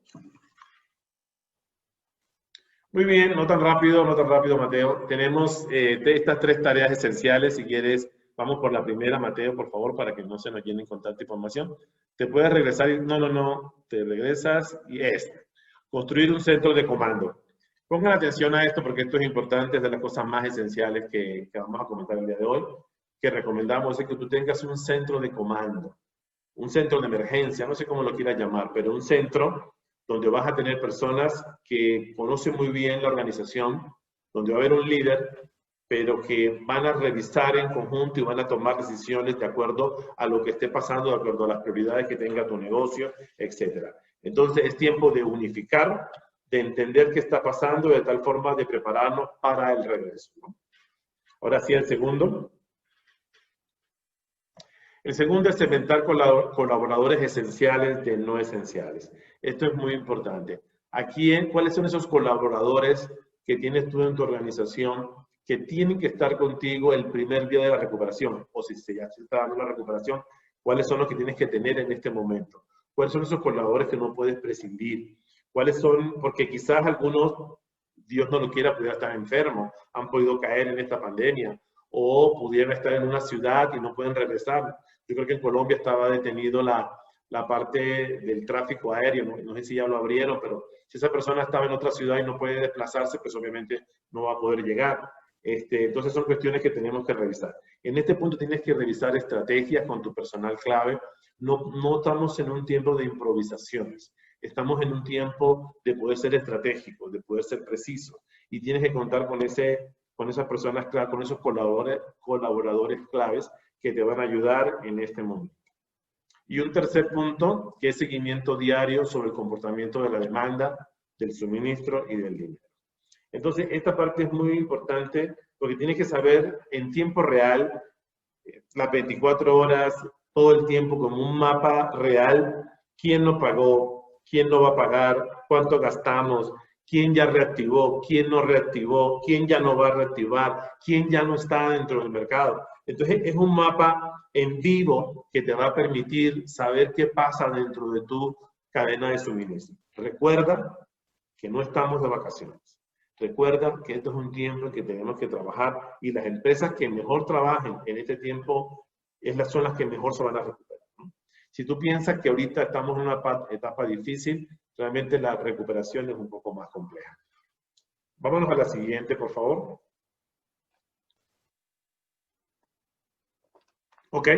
Muy bien, no tan rápido, Mateo. Tenemos estas 3 tareas esenciales. Si quieres, vamos por la primera, Mateo, por favor, para que no se nos llenen con tanta información. Te puedes regresar y te regresas y construir un centro de comando. Pongan atención a esto porque esto es importante, es de las cosas más esenciales que vamos a comentar el día de hoy, que recomendamos es que tú tengas un centro de comando, un centro de emergencia, no sé cómo lo quieras llamar, pero un centro donde vas a tener personas que conocen muy bien la organización, donde va a haber un líder, pero que van a revisar en conjunto y van a tomar decisiones de acuerdo a lo que esté pasando, de acuerdo a las prioridades que tenga tu negocio, etc. Entonces es tiempo de unificar, de entender qué está pasando, de tal forma de prepararnos para el regreso, ¿no? Ahora sí, el segundo. El segundo es segmentar colaboradores esenciales de no esenciales. Esto es muy importante. ¿Cuáles son esos colaboradores que tienes tú en tu organización que tienen que estar contigo el primer día de la recuperación? O si ya se está dando la recuperación, ¿cuáles son los que tienes que tener en este momento? ¿Cuáles son esos colaboradores que no puedes prescindir? ¿Cuáles son? Porque quizás algunos, Dios no lo quiera, pudieran estar enfermos, han podido caer en esta pandemia, o pudieran estar en una ciudad y no pueden regresar. Yo creo que en Colombia estaba detenido la parte del tráfico aéreo, no sé si ya lo abrieron, pero si esa persona estaba en otra ciudad y no puede desplazarse, pues obviamente no va a poder llegar. Entonces son cuestiones que tenemos que revisar. En este punto tienes que revisar estrategias con tu personal clave. No estamos en un tiempo de improvisaciones. Estamos en un tiempo de poder ser estratégicos, de poder ser precisos. Y tienes que contar con esas personas claves, con esos colaboradores claves que te van a ayudar en este momento. Y un tercer punto, que es seguimiento diario sobre el comportamiento de la demanda, del suministro y del dinero. Entonces, esta parte es muy importante porque tienes que saber en tiempo real, las 24 horas, todo el tiempo, como un mapa real, quién no pagó, quién no va a pagar, cuánto gastamos, quién ya reactivó, quién no reactivó, quién ya no va a reactivar, quién ya no está dentro del mercado. Entonces, es un mapa en vivo que te va a permitir saber qué pasa dentro de tu cadena de suministro. Recuerda que no estamos de vacaciones. Recuerda que esto es un tiempo en que tenemos que trabajar y las empresas que mejor trabajen en este tiempo son las que mejor se van a recuperar, ¿no? Si tú piensas que ahorita estamos en una etapa difícil, realmente la recuperación es un poco más compleja. Vámonos a la siguiente, por favor. ¿Ok?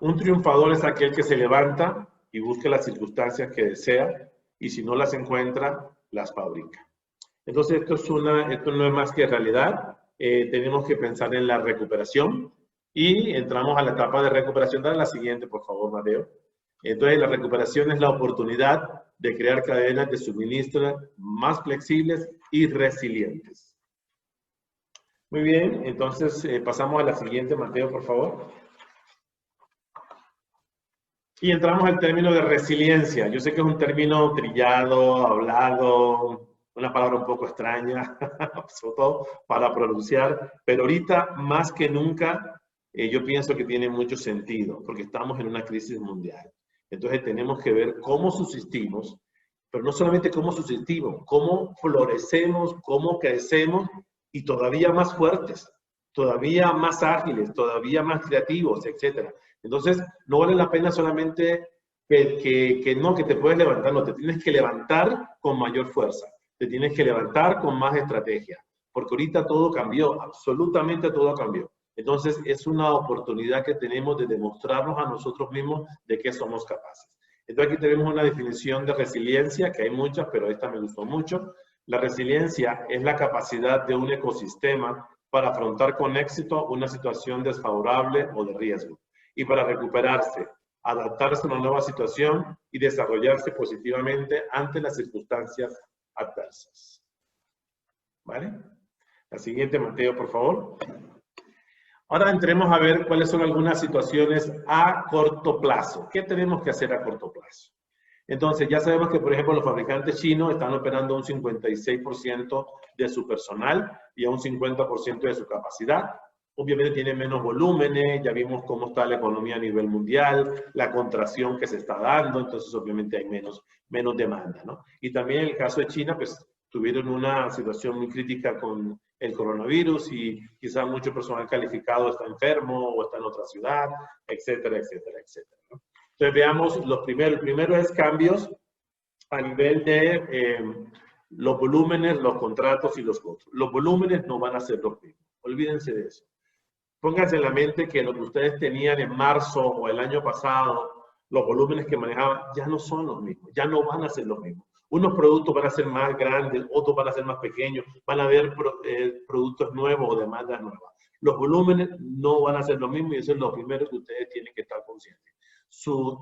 Un triunfador es aquel que se levanta y busca las circunstancias que desea y si no las encuentra, las fabrica. Entonces, esto no es más que realidad. Tenemos que pensar en la recuperación y entramos a la etapa de recuperación. Dale la siguiente, por favor, Mateo. Entonces, la recuperación es la oportunidad de crear cadenas de suministro más flexibles y resilientes. Muy bien, entonces pasamos a la siguiente, Mateo, por favor. Y entramos al término de resiliencia. Yo sé que es un término trillado, hablado, una palabra un poco extraña, sobre todo para pronunciar, pero ahorita más que nunca yo pienso que tiene mucho sentido, porque estamos en una crisis mundial. Entonces tenemos que ver cómo subsistimos, pero no solamente cómo subsistimos, cómo florecemos, cómo crecemos y todavía más fuertes, todavía más ágiles, todavía más creativos, etc. Entonces, no vale la pena solamente que te puedes levantar, no, te tienes que levantar con mayor fuerza, te tienes que levantar con más estrategia, porque ahorita todo cambió, absolutamente todo cambió. Entonces, es una oportunidad que tenemos de demostrarnos a nosotros mismos de qué somos capaces. Entonces aquí tenemos una definición de resiliencia, que hay muchas, pero esta me gustó mucho. La resiliencia es la capacidad de un ecosistema para afrontar con éxito una situación desfavorable o de riesgo y para recuperarse, adaptarse a una nueva situación y desarrollarse positivamente ante las circunstancias adversas. ¿Vale? La siguiente, Mateo, por favor. Ahora entremos a ver cuáles son algunas situaciones a corto plazo. ¿Qué tenemos que hacer a corto plazo? Entonces, ya sabemos que, por ejemplo, los fabricantes chinos están operando un 56% de su personal y a un 50% de su capacidad. Obviamente tienen menos volúmenes, ya vimos cómo está la economía a nivel mundial, la contracción que se está dando, entonces obviamente hay menos demanda, ¿no? Y también en el caso de China, pues tuvieron una situación muy crítica con el coronavirus y quizás mucho personal calificado está enfermo o está en otra ciudad, etcétera, etcétera, etcétera, ¿no? Entonces veamos los primeros. El primero es cambios a nivel de los volúmenes, los contratos y los costos. Los volúmenes no van a ser los mismos, olvídense de eso. Pónganse en la mente que lo que ustedes tenían en marzo o el año pasado, los volúmenes que manejaban ya no son los mismos, ya no van a ser los mismos. Unos productos van a ser más grandes, otros van a ser más pequeños, van a haber productos nuevos o demandas nuevas. Los volúmenes no van a ser los mismos y eso es lo primero que ustedes tienen que estar conscientes.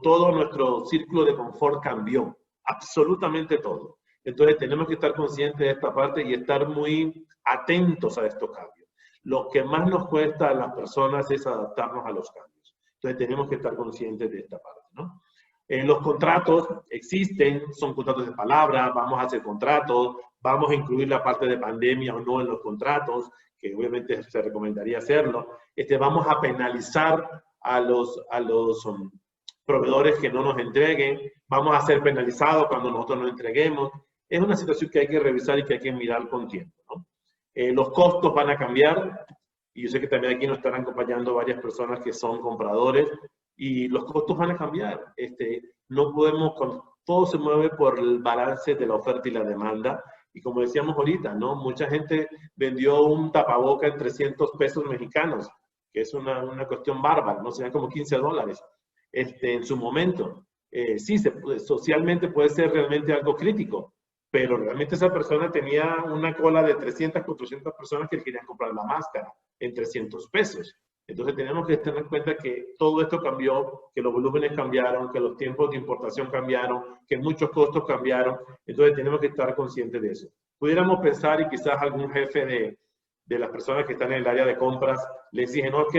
Todo nuestro círculo de confort cambió, absolutamente todo. Entonces tenemos que estar conscientes de esta parte y estar muy atentos a estos cambios. Lo que más nos cuesta a las personas es adaptarnos a los cambios. Entonces tenemos que estar conscientes de esta parte, ¿no? Los contratos existen, son contratos de palabra, vamos a hacer contratos, vamos a incluir la parte de pandemia o no en los contratos, que obviamente se recomendaría hacerlo. Vamos a penalizar a los proveedores que no nos entreguen, vamos a ser penalizados cuando nosotros nos entreguemos. Es una situación que hay que revisar y que hay que mirar con tiempo, ¿no? Los costos van a cambiar y yo sé que también aquí nos están acompañando varias personas que son compradores y los costos van a cambiar. No podemos, todo se mueve por el balance de la oferta y la demanda y como decíamos ahorita, ¿no? Mucha gente vendió un tapaboca en 300 pesos mexicanos, que es una cuestión bárbara, ¿no? Serían como $15 en su momento. Sí, socialmente puede ser realmente algo crítico, pero realmente esa persona tenía una cola de 300, 400 personas que querían comprar la máscara en 300 pesos. Entonces tenemos que tener en cuenta que todo esto cambió, que los volúmenes cambiaron, que los tiempos de importación cambiaron, que muchos costos cambiaron. Entonces tenemos que estar conscientes de eso. Pudiéramos pensar y quizás algún jefe de las personas que están en el área de compras les dicen, ok,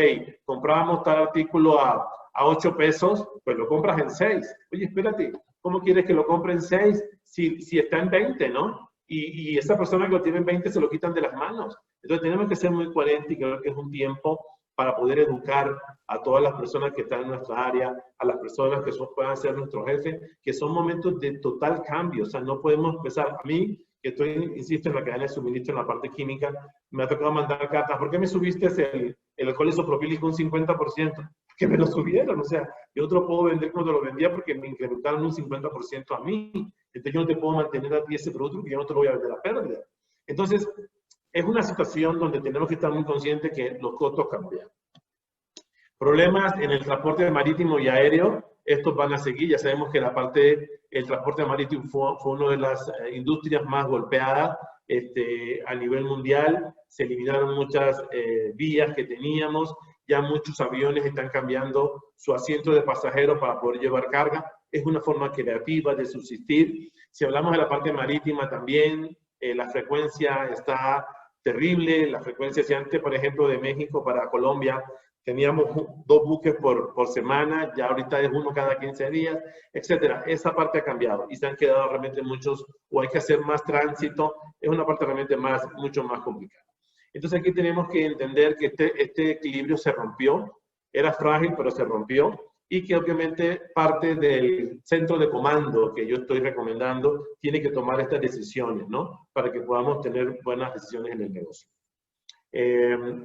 comprábamos tal artículo a 8 pesos, pues lo compras en 6. Oye, espérate, ¿cómo quieres que lo compre en 6 si está en 20, ¿no? Y esa persona que lo tiene en 20 se lo quitan de las manos. Entonces tenemos que ser muy coherentes y creo que es un tiempo para poder educar a todas las personas que están en nuestra área, a las personas que puedan ser nuestros jefes, que son momentos de total cambio. O sea, no podemos empezar. A mí, que insisto, en la cadena de suministro, en la parte química, me ha tocado mandar cartas. ¿Por qué me subiste el alcohol isopropílico un 50%? Que me lo subieron. O sea, yo te lo puedo vender cuando lo vendía porque me incrementaron un 50% a mí. Entonces yo no te puedo mantener a ti ese producto porque yo no te lo voy a vender a pérdida. Entonces, es una situación donde tenemos que estar muy conscientes que los costos cambian. Problemas en el transporte marítimo y aéreo, estos van a seguir. Ya sabemos que la parte del transporte marítimo fue una de las industrias más golpeadas a nivel mundial. Se eliminaron muchas vías que teníamos. Ya muchos aviones están cambiando su asiento de pasajero para poder llevar carga. Es una forma creativa de subsistir. Si hablamos de la parte marítima también, la frecuencia está terrible. La frecuencia, si antes, por ejemplo, de México para Colombia, teníamos 2 buques por semana, ya ahorita es 1 cada 15 días, etcétera. Esa parte ha cambiado y se han quedado realmente muchos, o hay que hacer más tránsito. Es una parte realmente mucho más complicada. Entonces aquí tenemos que entender que este equilibrio se rompió, era frágil, pero se rompió, y que obviamente parte del centro de comando que yo estoy recomendando tiene que tomar estas decisiones, ¿no? Para que podamos tener buenas decisiones en el negocio.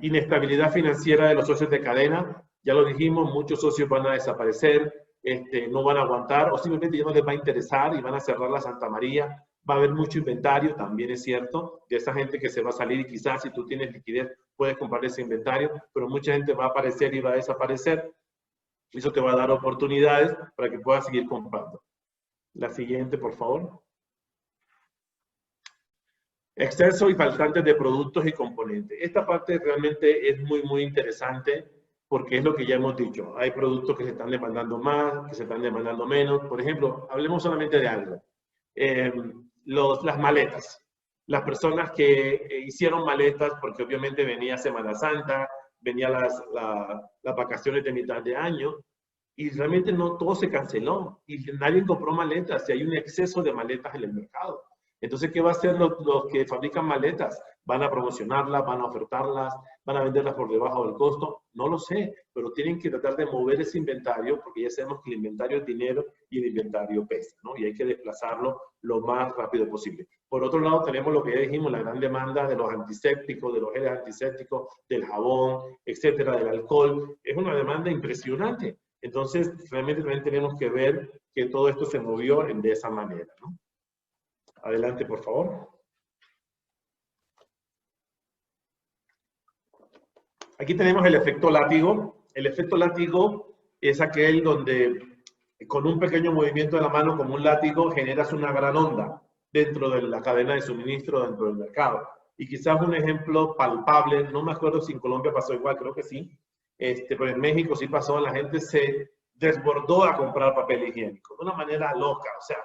Inestabilidad financiera de los socios de cadena, ya lo dijimos, muchos socios van a desaparecer, no van a aguantar o simplemente ya no les va a interesar y van a cerrar la Santa María. Va a haber mucho inventario, también es cierto, de esa gente que se va a salir y quizás si tú tienes liquidez puedes comprar ese inventario, pero mucha gente va a aparecer y va a desaparecer. Eso te va a dar oportunidades para que puedas seguir comprando. La siguiente, por favor. Exceso y faltantes de productos y componentes. Esta parte realmente es muy interesante porque es lo que ya hemos dicho. Hay productos que se están demandando más, que se están demandando menos. Por ejemplo, hablemos solamente de algo. Las maletas. Las personas que hicieron maletas porque obviamente venía Semana Santa, venía las vacaciones de mitad de año y realmente no todo se canceló y nadie compró maletas y hay un exceso de maletas en el mercado. Entonces, ¿qué va a hacer los que fabrican maletas? ¿Van a promocionarlas? ¿Van a ofertarlas? ¿Van a venderlas por debajo del costo? No lo sé, pero tienen que tratar de mover ese inventario porque ya sabemos que el inventario es dinero y el inventario pesa, ¿no? Y hay que desplazarlo lo más rápido posible. Por otro lado, tenemos lo que ya dijimos, la gran demanda de los antisépticos, de los geles antisépticos, del jabón, etcétera, del alcohol. Es una demanda impresionante. Entonces, realmente también tenemos que ver que todo esto se movió de esa manera, ¿no? Adelante, por favor. Aquí tenemos el efecto látigo. El efecto látigo es aquel donde con un pequeño movimiento de la mano como un látigo generas una gran onda dentro de la cadena de suministro, dentro del mercado. Y quizás un ejemplo palpable, no me acuerdo si en Colombia pasó igual, creo que sí, pero en México sí pasó, la gente se desbordó a comprar papel higiénico de una manera loca, o sea,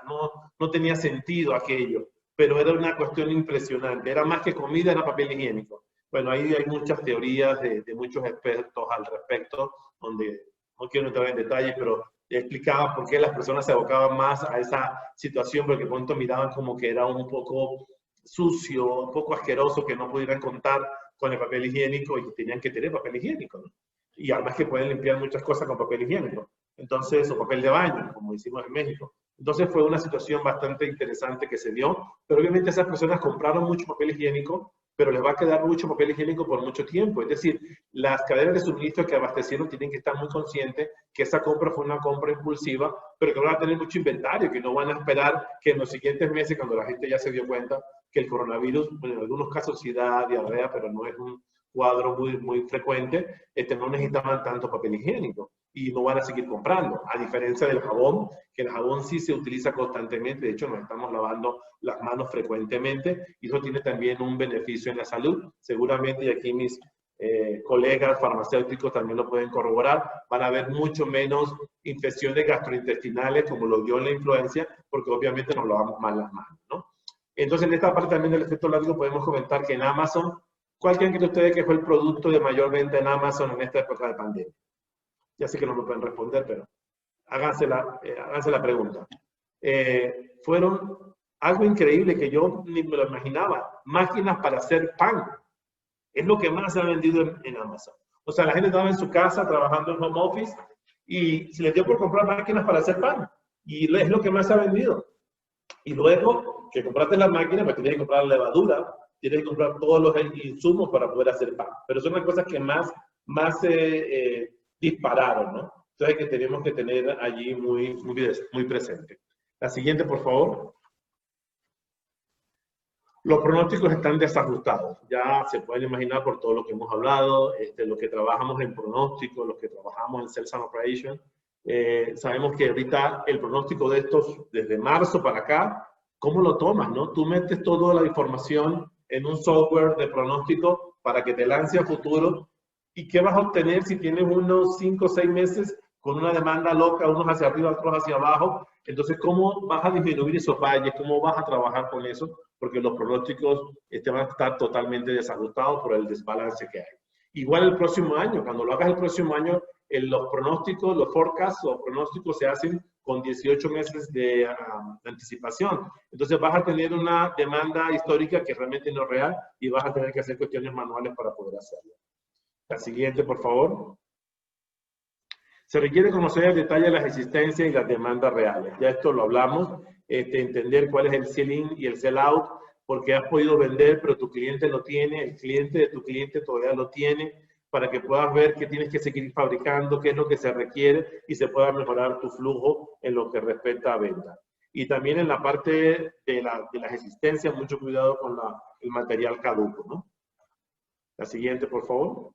no tenía sentido aquello, pero era una cuestión impresionante, era más que comida, era papel higiénico. Bueno, ahí hay muchas teorías de muchos expertos al respecto, donde no quiero entrar en detalle, pero explicaba por qué las personas se abocaban más a esa situación, porque pronto miraban como que era un poco sucio, un poco asqueroso que no pudieran contar con el papel higiénico y tenían que tener papel higiénico, ¿no? Y además que pueden limpiar muchas cosas con papel higiénico. Entonces, o papel de baño, como hicimos en México. Entonces fue una situación bastante interesante que se dio, pero obviamente esas personas compraron mucho papel higiénico, pero les va a quedar mucho papel higiénico por mucho tiempo. Es decir, las cadenas de suministro que abastecieron tienen que estar muy conscientes que esa compra fue una compra impulsiva, pero que van a tener mucho inventario, que no van a esperar que en los siguientes meses, cuando la gente ya se dio cuenta que el coronavirus, bueno, en algunos casos sí da diarrea, pero no es un cuadro muy frecuente, no necesitaban tanto papel higiénico y no van a seguir comprando, a diferencia del jabón, que el jabón sí se utiliza constantemente, de hecho nos estamos lavando las manos frecuentemente y eso tiene también un beneficio en la salud, seguramente, y aquí mis colegas farmacéuticos también lo pueden corroborar, van a haber mucho menos infecciones gastrointestinales como lo dio en la influencia, porque obviamente nos lavamos mal las manos, ¿no? Entonces, en esta parte también del efecto látigo podemos comentar que en Amazon, ¿cuál creen que ustedes que fue el producto de mayor venta en Amazon en esta época de pandemia? Ya sé que no me pueden responder, pero háganse la pregunta. Fueron algo increíble que yo ni me lo imaginaba, máquinas para hacer pan. Es lo que más se ha vendido en Amazon. O sea, la gente estaba en su casa trabajando en home office y se les dio por comprar máquinas para hacer pan. Y es lo que más se ha vendido. Y luego que compraste las máquinas, pues tienes que comprar la levadura, tienes que comprar todos los insumos para poder hacer pan. Pero son las cosas que más dispararon, ¿no? Entonces que tenemos que tener allí muy presente. La siguiente, por favor. Los pronósticos están desajustados. Ya se pueden imaginar por todo lo que hemos hablado, los que trabajamos en pronóstico, los que trabajamos en Sales and Operation, sabemos que ahorita el pronóstico de estos, desde marzo para acá, ¿cómo lo tomas, no? Tú metes toda la información en un software de pronóstico para que te lance a futuro. ¿Y qué vas a obtener si tienes unos 5 o 6 meses con una demanda loca, unos hacia arriba, otros hacia abajo? Entonces, ¿cómo vas a disminuir esos valles? ¿Cómo vas a trabajar con eso? Porque los pronósticos van a estar totalmente desajustados por el desbalance que hay. Igual el próximo año, cuando lo hagas el próximo año, los pronósticos, los forecasts, los pronósticos se hacen con 18 meses de anticipación. Entonces vas a tener una demanda histórica que realmente no es real y vas a tener que hacer cuestiones manuales para poder hacerlo. La siguiente, por favor. Se requiere conocer en detalle las existencias y las demandas reales. Ya esto lo hablamos, entender cuál es el sell-in y el sell-out, porque has podido vender, pero tu cliente lo tiene, el cliente de tu cliente todavía lo tiene, para que puedas ver qué tienes que seguir fabricando, qué es lo que se requiere y se pueda mejorar tu flujo en lo que respecta a venta. Y también en la parte de las existencias, mucho cuidado con el material caduco, ¿no? La siguiente, por favor.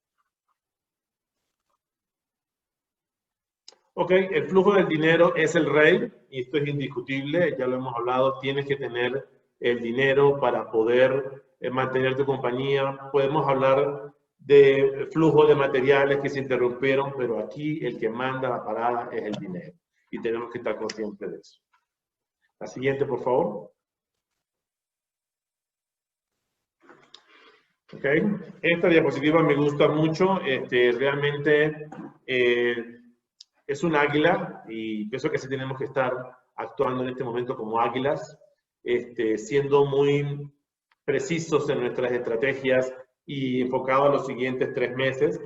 Ok, el flujo del dinero es el rey y esto es indiscutible, ya lo hemos hablado, tienes que tener el dinero para poder mantener tu compañía. Podemos hablar de flujo de materiales que se interrumpieron, pero aquí el que manda la parada es el dinero y tenemos que estar conscientes de eso. La siguiente, por favor. Ok, esta diapositiva me gusta mucho, realmente es un águila y pienso que sí tenemos que estar actuando en este momento como águilas, siendo muy precisos en nuestras estrategias y enfocados a los siguientes 3 meses.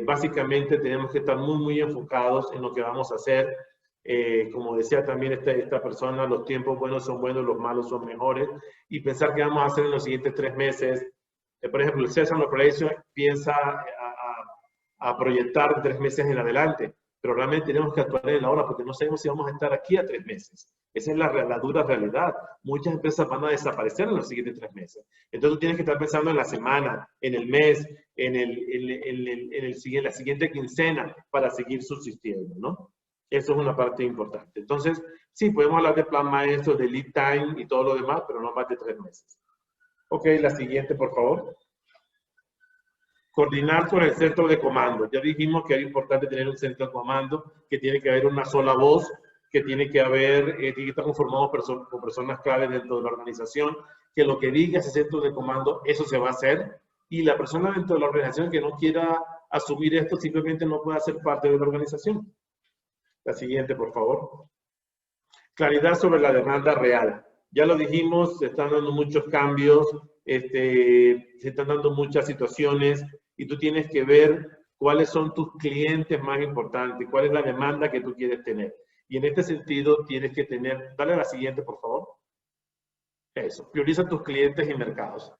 Básicamente tenemos que estar muy enfocados en lo que vamos a hacer. Como decía también esta persona, los tiempos buenos son buenos, los malos son mejores, y pensar qué vamos a hacer en los siguientes 3 meses. Por ejemplo, el Sesame Operation piensa a proyectar 3 meses en adelante, pero realmente tenemos que actuar en la hora porque no sabemos si vamos a estar aquí a 3 meses. Esa es la dura realidad. Muchas empresas van a desaparecer en los siguientes 3 meses. Entonces tú tienes que estar pensando en la semana, en el mes, en la siguiente quincena para seguir subsistiendo, ¿no? Eso es una parte importante. Entonces, sí, podemos hablar de plan maestro, de lead time y todo lo demás, pero no más de 3 meses. Ok, la siguiente, por favor. Coordinar con el centro de comando. Ya dijimos que es importante tener un centro de comando, que tiene que haber una sola voz, que tiene que estar conformado por personas clave dentro de la organización, que lo que diga ese centro de comando, eso se va a hacer, y la persona dentro de la organización que no quiera asumir esto simplemente no puede ser parte de la organización. La siguiente, por favor. Claridad sobre la demanda real. Ya lo dijimos, se están dando muchos cambios, se están dando muchas situaciones y tú tienes que ver cuáles son tus clientes más importantes, cuál es la demanda que tú quieres tener. Y en este sentido tienes que tener, dale a la siguiente, por favor. Eso, prioriza tus clientes y mercados.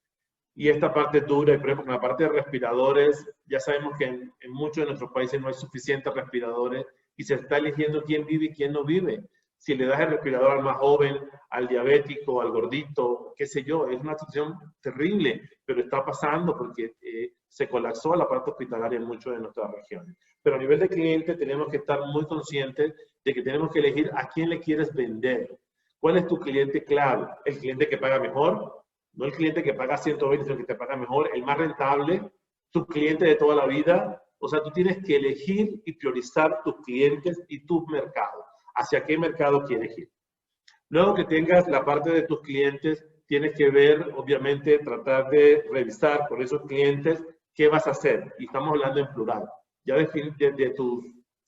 Y esta parte dura, por ejemplo, en la parte de respiradores, ya sabemos que en muchos de nuestros países no hay suficientes respiradores y se está eligiendo quién vive y quién no vive. Si le das el respirador al más joven, al diabético, al gordito, qué sé yo, es una situación terrible, pero está pasando porque se colapsó la parte hospitalaria en muchas de nuestras regiones. Pero a nivel de cliente tenemos que estar muy conscientes de que tenemos que elegir a quién le quieres vender. ¿Cuál es tu cliente clave? ¿El cliente que paga mejor? No el cliente que paga 120, sino que te paga mejor, el más rentable, tu cliente de toda la vida. O sea, tú tienes que elegir y priorizar tus clientes y tus mercados. ¿Hacia qué mercado quieres ir? Luego que tengas la parte de tus clientes, tienes que ver, obviamente, tratar de revisar con esos clientes qué vas a hacer. Y estamos hablando en plural. Ya de tus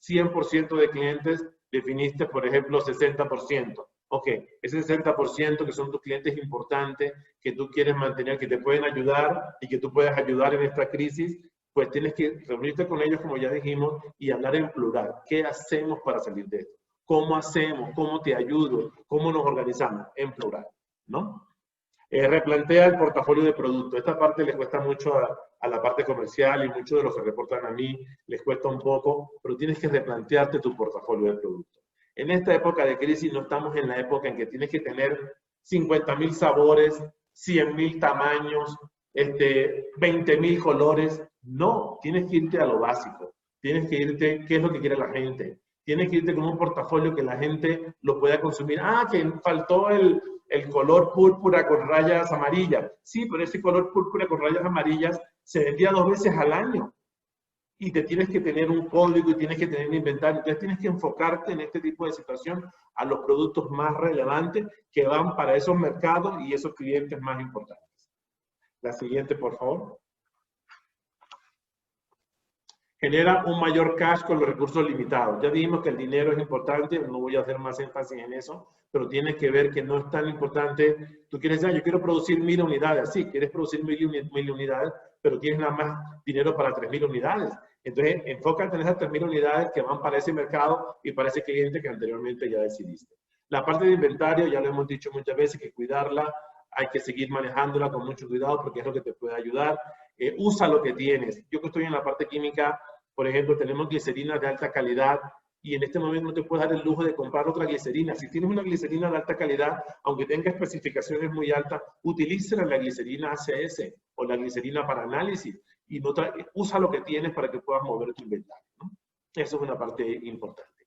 100% de clientes, definiste, por ejemplo, 60%. Ok, ese 60% que son tus clientes importantes, que tú quieres mantener, que te pueden ayudar y que tú puedes ayudar en esta crisis, pues tienes que reunirte con ellos, como ya dijimos, y hablar en plural. ¿Qué hacemos para salir de esto? ¿Cómo hacemos? ¿Cómo te ayudo? ¿Cómo nos organizamos? En plural, ¿no? Replantea el portafolio de productos. Esta parte les cuesta mucho a la parte comercial y muchos de los que reportan a mí les cuesta un poco, pero tienes que replantearte tu portafolio de productos. En esta época de crisis no estamos en la época en que tienes que tener 50,000 sabores, 100,000 tamaños, 20,000 colores. No, tienes que irte a lo básico. Tienes que irte, ¿qué es lo que quiere la gente? Tienes que irte con un portafolio que la gente lo pueda consumir. Ah, que faltó el color púrpura con rayas amarillas. Sí, pero ese color púrpura con rayas amarillas se vendía 2 veces al año. Y te tienes que tener un código y tienes que tener un inventario. Entonces tienes que enfocarte en este tipo de situación a los productos más relevantes que van para esos mercados y esos clientes más importantes. La siguiente, por favor. Genera un mayor cash con los recursos limitados. Ya dijimos que el dinero es importante, no voy a hacer más énfasis en eso, pero tienes que ver que no es tan importante. Tú quieres decir, yo quiero producir 1,000 unidades. Sí, quieres producir 1,000 unidades, pero tienes nada más dinero para 3,000 unidades. Entonces, enfócate en esas 3,000 unidades que van para ese mercado y para ese cliente que anteriormente ya decidiste. La parte de inventario, ya lo hemos dicho muchas veces, que cuidarla, hay que seguir manejándola con mucho cuidado porque es lo que te puede ayudar. Usa lo que tienes. Yo que estoy en la parte química, por ejemplo, tenemos glicerinas de alta calidad y en este momento no te puedes dar el lujo de comprar otra glicerina. Si tienes una glicerina de alta calidad, aunque tenga especificaciones muy altas, utiliza la glicerina ACS o la glicerina para análisis y usa lo que tienes para que puedas mover tu inventario, ¿no? Eso es una parte importante.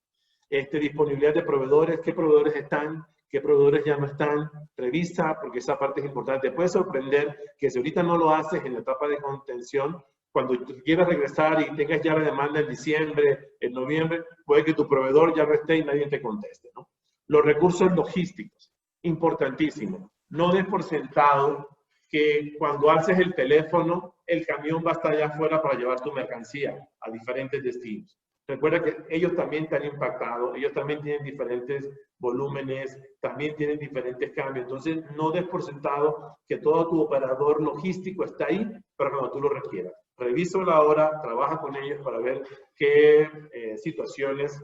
Disponibilidad de proveedores, qué proveedores están, qué proveedores ya no están. Revisa, porque esa parte es importante. Te puede sorprender que si ahorita no lo haces en la etapa de contención, cuando quieras regresar y tengas ya la demanda en diciembre, en noviembre, puede que tu proveedor ya no esté y nadie te conteste, ¿no? Los recursos logísticos, importantísimo. No des por sentado que cuando haces el teléfono, el camión va a estar allá afuera para llevar tu mercancía a diferentes destinos. Recuerda que ellos también te han impactado, ellos también tienen diferentes volúmenes, también tienen diferentes cambios. Entonces, no des por sentado que todo tu operador logístico está ahí, pero cuando tú lo requieras. Revísalo ahora, trabaja con ellos para ver qué situaciones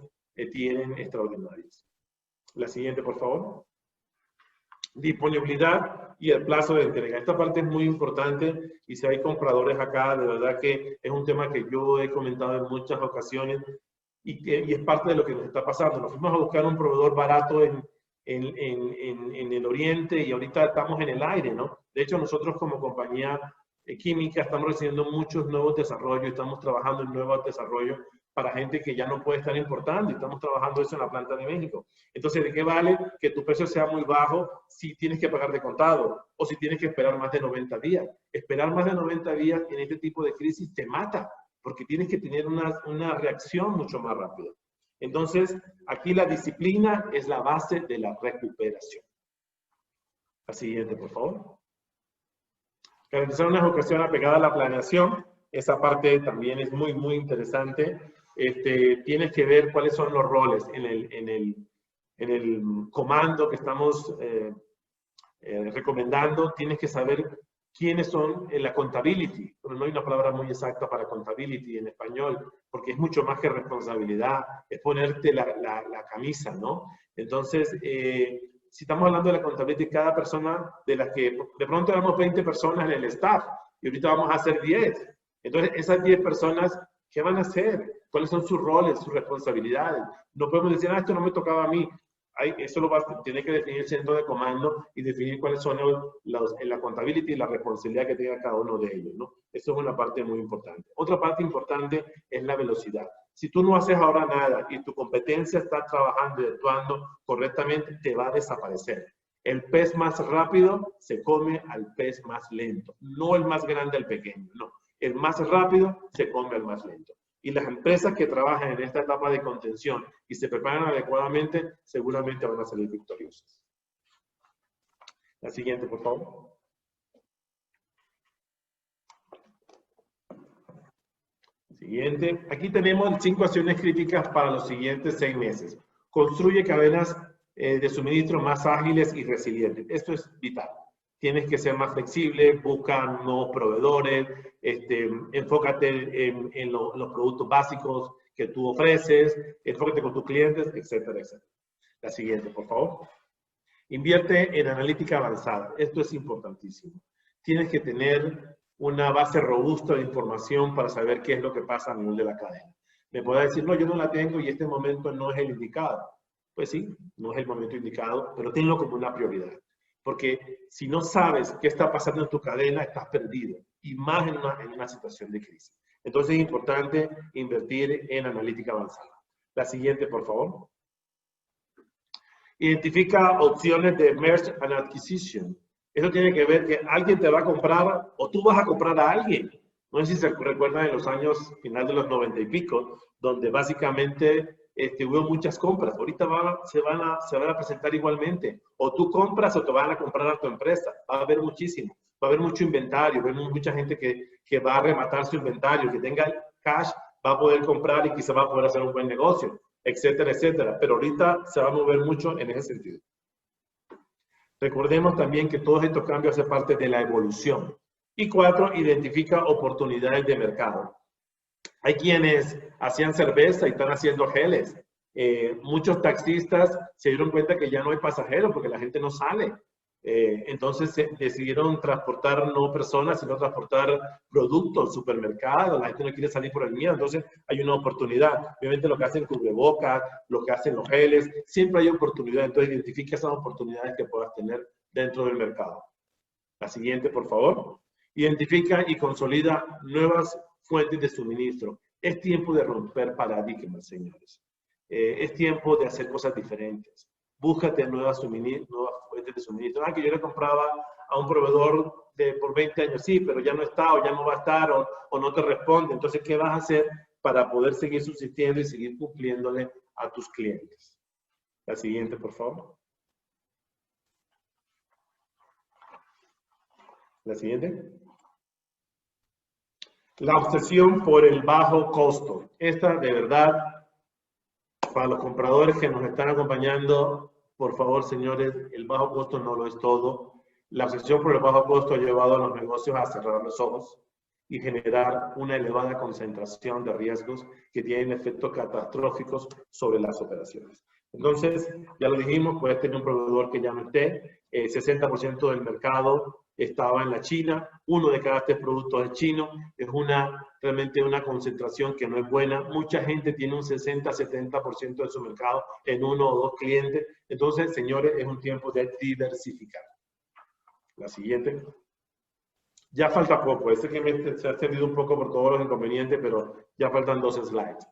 tienen extraordinarias. La siguiente, por favor. Disponibilidad y el plazo de entrega. Esta parte es muy importante y si hay compradores acá, de verdad que es un tema que yo he comentado en muchas ocasiones y es parte de lo que nos está pasando. Nos fuimos a buscar un proveedor barato en el oriente y ahorita estamos en el aire, ¿no? De hecho, nosotros como compañía química estamos recibiendo muchos nuevos desarrollos, estamos trabajando en nuevos desarrollos para gente que ya no puede estar importando y estamos trabajando eso en la planta de México. Entonces, ¿de qué vale que tu precio sea muy bajo si tienes que pagar de contado o si tienes que esperar más de 90 días? Esperar más de 90 días en este tipo de crisis te mata porque tienes que tener una reacción mucho más rápida. Entonces, aquí la disciplina es la base de la recuperación. La siguiente, por favor. Garantizar una ejecución apegada a la planeación. Esa parte también es muy, muy interesante. Tienes que ver cuáles son los roles en el comando que estamos recomendando. Tienes que saber quiénes son en la accountability, pero no hay una palabra muy exacta para accountability en español, porque es mucho más que responsabilidad, es ponerte la camisa, ¿no? Entonces, si estamos hablando de la accountability, cada persona de las que de pronto éramos 20 personas en el staff y ahorita vamos a hacer 10. Entonces, esas 10 personas, ¿qué van a hacer? ¿Cuáles son sus roles, sus responsabilidades? No podemos decir, esto no me tocaba a mí. Eso lo tiene que definir el centro de comando y definir cuáles son la contabilidad y la responsabilidad que tenga cada uno de ellos, ¿no? Eso es una parte muy importante. Otra parte importante es la velocidad. Si tú no haces ahora nada y tu competencia está trabajando y actuando correctamente, te va a desaparecer. El pez más rápido se come al pez más lento. No el más grande al pequeño, no. El más rápido se come al más lento. Y las empresas que trabajan en esta etapa de contención y se preparan adecuadamente, seguramente van a salir victoriosas. La siguiente, por favor. Siguiente. Aquí tenemos 5 acciones críticas para los siguientes 6 meses. Construye cadenas de suministro más ágiles y resilientes. Esto es vital. Tienes que ser más flexible, busca nuevos proveedores, enfócate en los productos básicos que tú ofreces, enfócate con tus clientes, etcétera, etcétera. La siguiente, por favor. Invierte en analítica avanzada. Esto es importantísimo. Tienes que tener una base robusta de información para saber qué es lo que pasa a nivel de la cadena. Me puede decir, no, yo no la tengo y este momento no es el indicado. Pues sí, no es el momento indicado, pero tenlo como una prioridad. Porque si no sabes qué está pasando en tu cadena, estás perdido. Y más en una situación de crisis. Entonces es importante invertir en analítica avanzada. La siguiente, por favor. Identifica opciones de merge and acquisition. Eso tiene que ver que alguien te va a comprar o tú vas a comprar a alguien. No sé si se recuerdan en los años final de los 90 y pico, donde básicamente hubo muchas compras. Ahorita se van a presentar igualmente. O tú compras o te van a comprar a tu empresa. Va a haber muchísimo. Va a haber mucho inventario. Va a haber mucha gente que va a rematar su inventario. Que tenga cash va a poder comprar y quizá va a poder hacer un buen negocio, etcétera, etcétera. Pero ahorita se va a mover mucho en ese sentido. Recordemos también que todos estos cambios hacen parte de la evolución. Y 4, identifica oportunidades de mercado. Hay quienes hacían cerveza y están haciendo geles. Muchos taxistas se dieron cuenta que ya no hay pasajeros porque la gente no sale. Entonces decidieron transportar no personas, sino transportar productos, supermercados. La gente no quiere salir por el miedo. Entonces hay una oportunidad. Obviamente lo que hacen cubrebocas, lo que hacen los geles, siempre hay oportunidad. Entonces identifica esas oportunidades que puedas tener dentro del mercado. La siguiente, por favor. Identifica y consolida nuevas fuentes de suministro. Es tiempo de romper paradigmas, señores. es tiempo de hacer cosas diferentes. Búscate nuevas fuentes de suministro. Que yo le compraba a un proveedor por 20 años, sí, pero ya no está, o ya no va a estar, o no te responde. Entonces, ¿qué vas a hacer para poder seguir subsistiendo y seguir cumpliéndole a tus clientes? La siguiente, por favor. La siguiente. La obsesión por el bajo costo. Esta, de verdad, para los compradores que nos están acompañando, por favor, señores, el bajo costo no lo es todo. La obsesión por el bajo costo ha llevado a los negocios a cerrar los ojos y generar una elevada concentración de riesgos que tienen efectos catastróficos sobre las operaciones. Entonces, ya lo dijimos, puedes tener un proveedor que ya no esté, 60% del mercado estaba en la China, 1 de cada 3 productos es chino, es realmente una concentración que no es buena. Mucha gente tiene un 60-70% de su mercado en 1 o 2 clientes. Entonces, señores, es un tiempo de diversificar. La siguiente. Ya falta poco, que se ha extendido un poco por todos los inconvenientes, pero ya faltan 2 slides.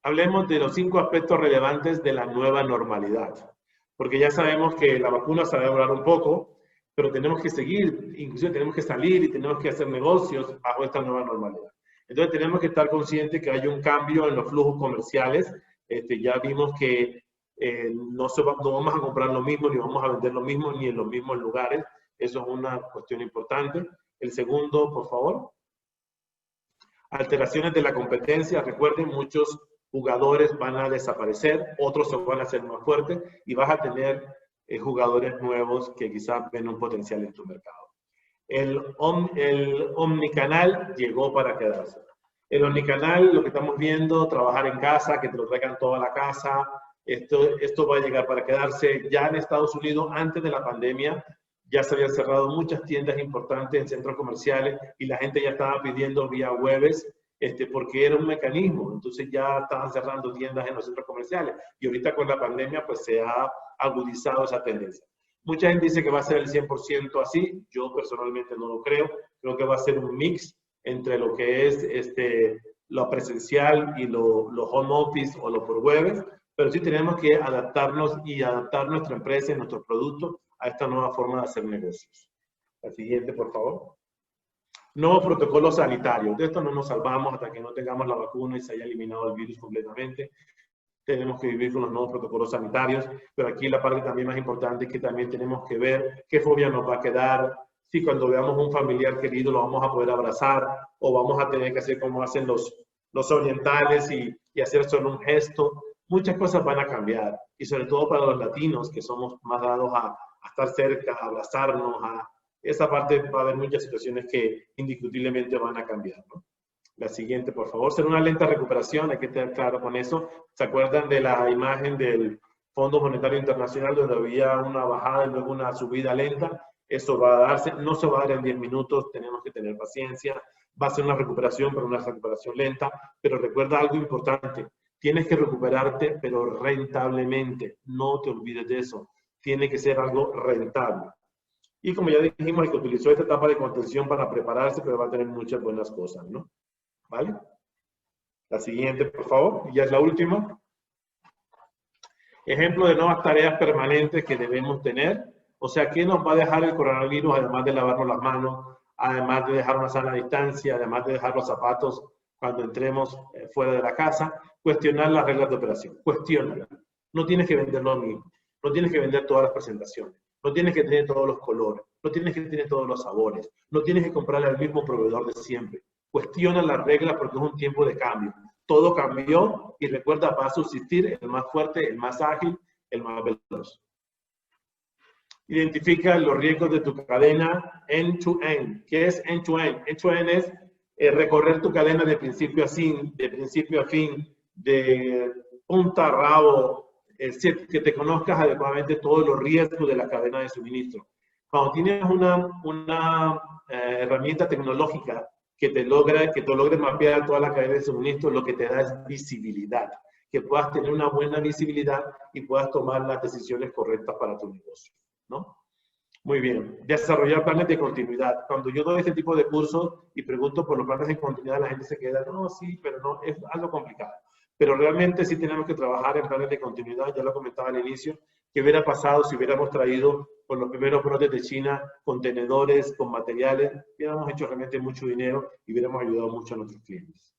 Hablemos de los 5 aspectos relevantes de la nueva normalidad, porque ya sabemos que la vacuna se va a demorar un poco, pero tenemos que seguir, inclusive tenemos que salir y tenemos que hacer negocios bajo esta nueva normalidad. Entonces tenemos que estar conscientes que hay un cambio en los flujos comerciales. Ya vimos que no vamos a comprar lo mismo, ni vamos a vender lo mismo, ni en los mismos lugares. Eso es una cuestión importante. El segundo, por favor. Alteraciones de la competencia. Recuerden, muchos jugadores van a desaparecer, otros se van a hacer más fuertes y vas a tener jugadores nuevos que quizás ven un potencial en tu mercado. El omnicanal llegó para quedarse. El omnicanal, lo que estamos viendo, trabajar en casa, que te lo traigan toda la casa, esto va a llegar para quedarse. Ya en Estados Unidos, antes de la pandemia, ya se habían cerrado muchas tiendas importantes en centros comerciales y la gente ya estaba pidiendo vía webs, porque era un mecanismo. Entonces ya estaban cerrando tiendas en los centros comerciales. Y ahorita con la pandemia, pues se ha agudizado esa tendencia. Mucha gente dice que va a ser el 100% así. Yo personalmente no lo creo. Creo que va a ser un mix entre lo que es lo presencial y lo home office o lo por web. Pero sí tenemos que adaptarnos y adaptar nuestra empresa y nuestros productos a esta nueva forma de hacer negocios. La siguiente, por favor. Nuevos protocolos sanitarios. De esto no nos salvamos hasta que no tengamos la vacuna y se haya eliminado el virus completamente. Tenemos que vivir con los nuevos protocolos sanitarios, pero aquí la parte también más importante es que también tenemos que ver qué fobia nos va a quedar, si cuando veamos un familiar querido lo vamos a poder abrazar o vamos a tener que hacer como hacen los orientales y hacer solo un gesto. Muchas cosas van a cambiar y sobre todo para los latinos que somos más dados a estar cerca, a abrazarnos, esa parte va a haber muchas situaciones que indiscutiblemente van a cambiar, ¿no? La siguiente, por favor. Será una lenta recuperación, hay que estar claro con eso. ¿Se acuerdan de la imagen del Fondo Monetario Internacional donde había una bajada y luego una subida lenta? Eso va a darse, no se va a dar en 10 minutos, tenemos que tener paciencia. Va a ser una recuperación, pero una recuperación lenta. Pero recuerda algo importante, tienes que recuperarte, pero rentablemente. No te olvides de eso. Tiene que ser algo rentable. Y como ya dijimos, el que utilizó esta etapa de contención para prepararse, pero va a tener muchas buenas cosas, ¿no? ¿Vale? La siguiente, por favor. Y ya es la última. Ejemplo de nuevas tareas permanentes que debemos tener. O sea, ¿qué nos va a dejar el coronavirus? Además de lavarnos las manos, además de dejar una sana distancia, además de dejar los zapatos cuando entremos fuera de la casa, cuestionar las reglas de operación. Cuestiónalas. No tienes que vender lo mismo. No tienes que vender todas las presentaciones. No tienes que tener todos los colores. No tienes que tener todos los sabores. No tienes que comprarle al mismo proveedor de siempre. Cuestiona las reglas porque es un tiempo de cambio. Todo cambió y recuerda, va a subsistir el más fuerte, el más ágil, el más veloz. Identifica los riesgos de tu cadena end-to-end. ¿Qué es end-to-end? End-to-end es recorrer tu cadena de principio a fin, de punta a rabo, que te conozcas adecuadamente todos los riesgos de la cadena de suministro. Cuando tienes una herramienta tecnológica que te logre mapear toda la cadena de suministro, lo que te da es visibilidad, que puedas tener una buena visibilidad y puedas tomar las decisiones correctas para tu negocio, ¿no? Muy bien. Desarrollar planes de continuidad. Cuando yo doy este tipo de cursos y pregunto por los planes de continuidad, la gente se queda, no, sí, pero no, es algo complicado. pero realmente sí tenemos que trabajar en planes de continuidad, ya lo comentaba al inicio, que hubiera pasado si hubiéramos traído con los primeros brotes de China contenedores con materiales, hubiéramos hecho realmente mucho dinero y hubiéramos ayudado mucho a nuestros clientes.